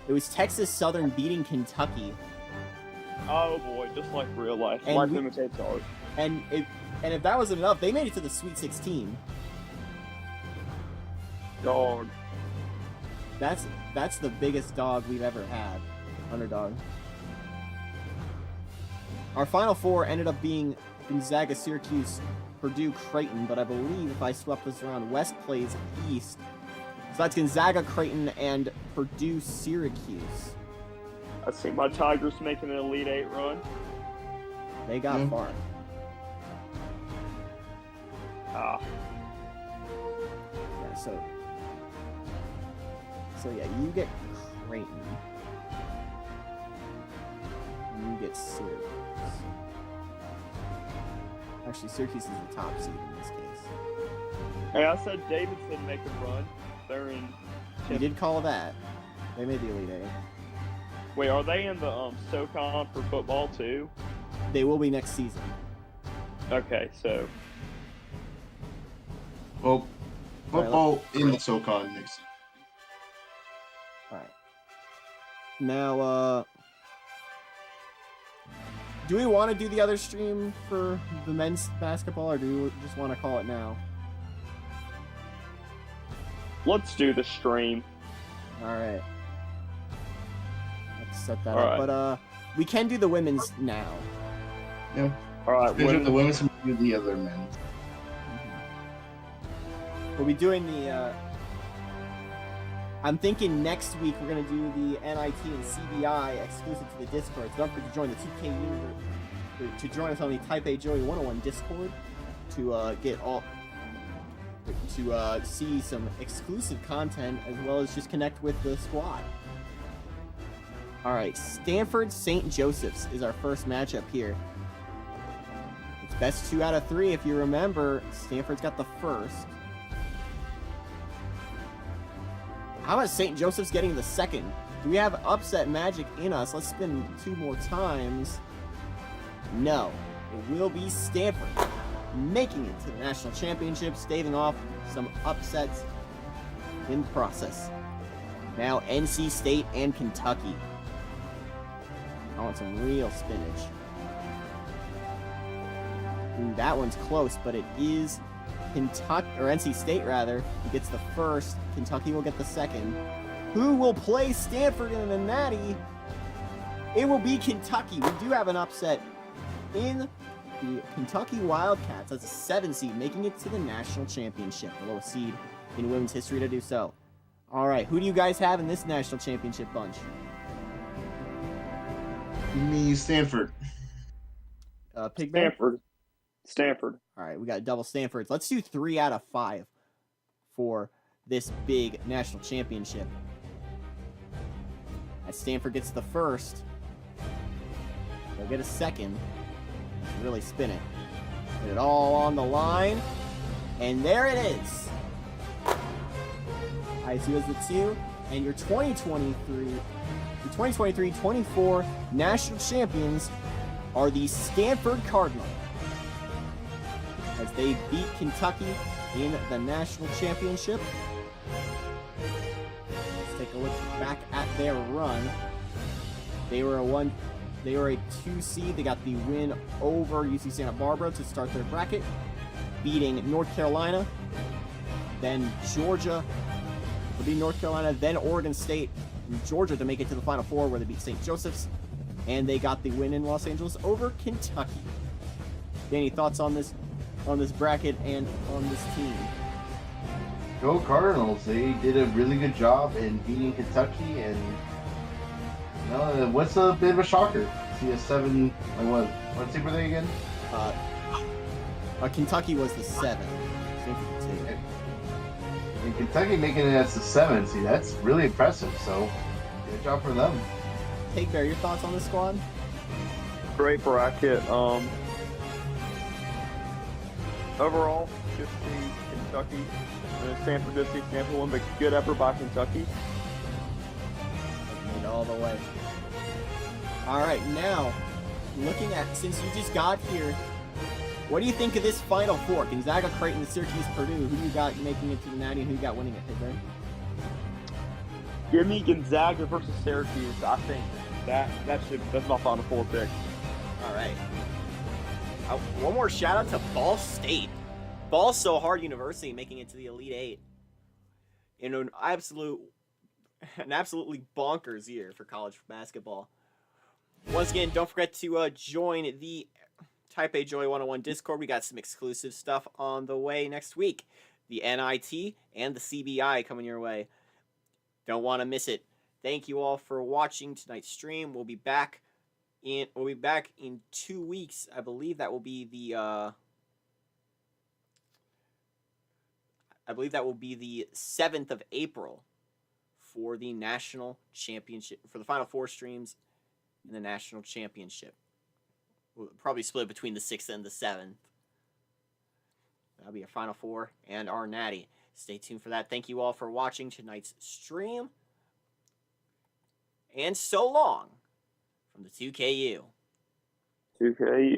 It was Texas Southern beating Kentucky. Oh boy, just like real life. And Life imitates art. And if that wasn't enough, they made it to the Sweet 16. Dog. That's the biggest dog we've ever had. Underdog. Our Final Four ended up being Gonzaga, Syracuse, Purdue, Creighton, but I believe if I swept this around, West plays East. So that's Gonzaga, Creighton, and Purdue, Syracuse. I see my Tigers making an Elite Eight run. They got far. Ah. Yeah, so yeah, you get Creighton. You get Syracuse. Actually, Syracuse is the top seed in this case. Hey, I said Davidson make a run. They're in. You did call that. They made the Elite Eight. Wait, are they in the SoCon for football too? They will be next season. Okay, so. Well, football in the SoCon next season. Alright. Now, do we want to do the other stream for the men's basketball, or do we just want to call it now? Let's do the stream. Alright. Let's set that All up. right. But, we can do the women's now. Yeah. Alright, Finish up the women's and do the other men. We'll be doing the, I'm thinking next week we're going to do the NIT and CBI exclusive to the Discord. So don't forget to join the 2K to join us on the Type A Joey 101 Discord to get all to see some exclusive content as well as just connect with the squad. All right, Stanford St. Joseph's is our first matchup here. It's best 2 out of 3 if you remember. Stanford's got the first. How about St. Joseph's getting the second? Do we have upset magic in us? Let's spin 2 more times. No. It will be Stanford making it to the national championship, staving off some upsets in the process. Now NC State and Kentucky. I want some real spinach. Ooh, that one's close, but it is Kentucky, or NC State rather, who gets the first. Kentucky will get the second. Who will play Stanford in the Natty? It will be Kentucky. We do have an upset in the Kentucky Wildcats. That's a 7 seed, making it to the national championship. The lowest seed in women's history to do so. All right, who do you guys have in this national championship bunch? Me, Stanford. Pig Bear? Stanford. All right, we got double Stanfords. Let's do 3 out of 5 for this big national championship. As Stanford gets the first, they'll get a second. Really spin it. Put it all on the line. And there it is. ISU is the 2. And your 2023-24 national champions are the Stanford Cardinals, as they beat Kentucky in the national championship. Let's take a look back at their run. They were a 2 seed. They got the win over UC Santa Barbara to start their bracket, beating North Carolina, then Georgia would be North Carolina, then Oregon State, and Georgia to make it to the Final Four, where they beat St. Joseph's, and they got the win in Los Angeles over Kentucky. Danny, thoughts on this bracket and on this team? Go Cardinals! They did a really good job in beating Kentucky, and what's a bit of a shocker? See a 7. What team were they again? Kentucky was the 7. And Kentucky making it as the 7. See, that's really impressive. So, good job for them. Take Bear, your thoughts on this squad? Great bracket. Overall, just see Kentucky. Stanford did see Stanford win, but good effort by Kentucky. Made all the way. All right, now looking at, since you just got here, what do you think of this Final Four? Gonzaga, Creighton, Syracuse, Purdue. Who do you got making it to the Natty, and who you got winning it? Pittsburgh? Give me Gonzaga versus Syracuse. I think that's my Final Four pick. All right. One more shout out to Ball State. Ball So Hard University making it to the Elite Eight. In an absolutely bonkers year for college basketball. Once again, don't forget to join the Type A Joy 101 Discord. We got some exclusive stuff on the way next week. The NIT and the CBI coming your way. Don't want to miss it. Thank you all for watching tonight's stream. We'll be back in 2 weeks. I believe that will be the 7th of April for the national championship, for the Final Four streams in the national championship. We'll probably split between the 6th and the 7th. That'll be our Final Four and our Natty. Stay tuned for that. Thank you all for watching tonight's stream. And so long from the 2KU. 2KU.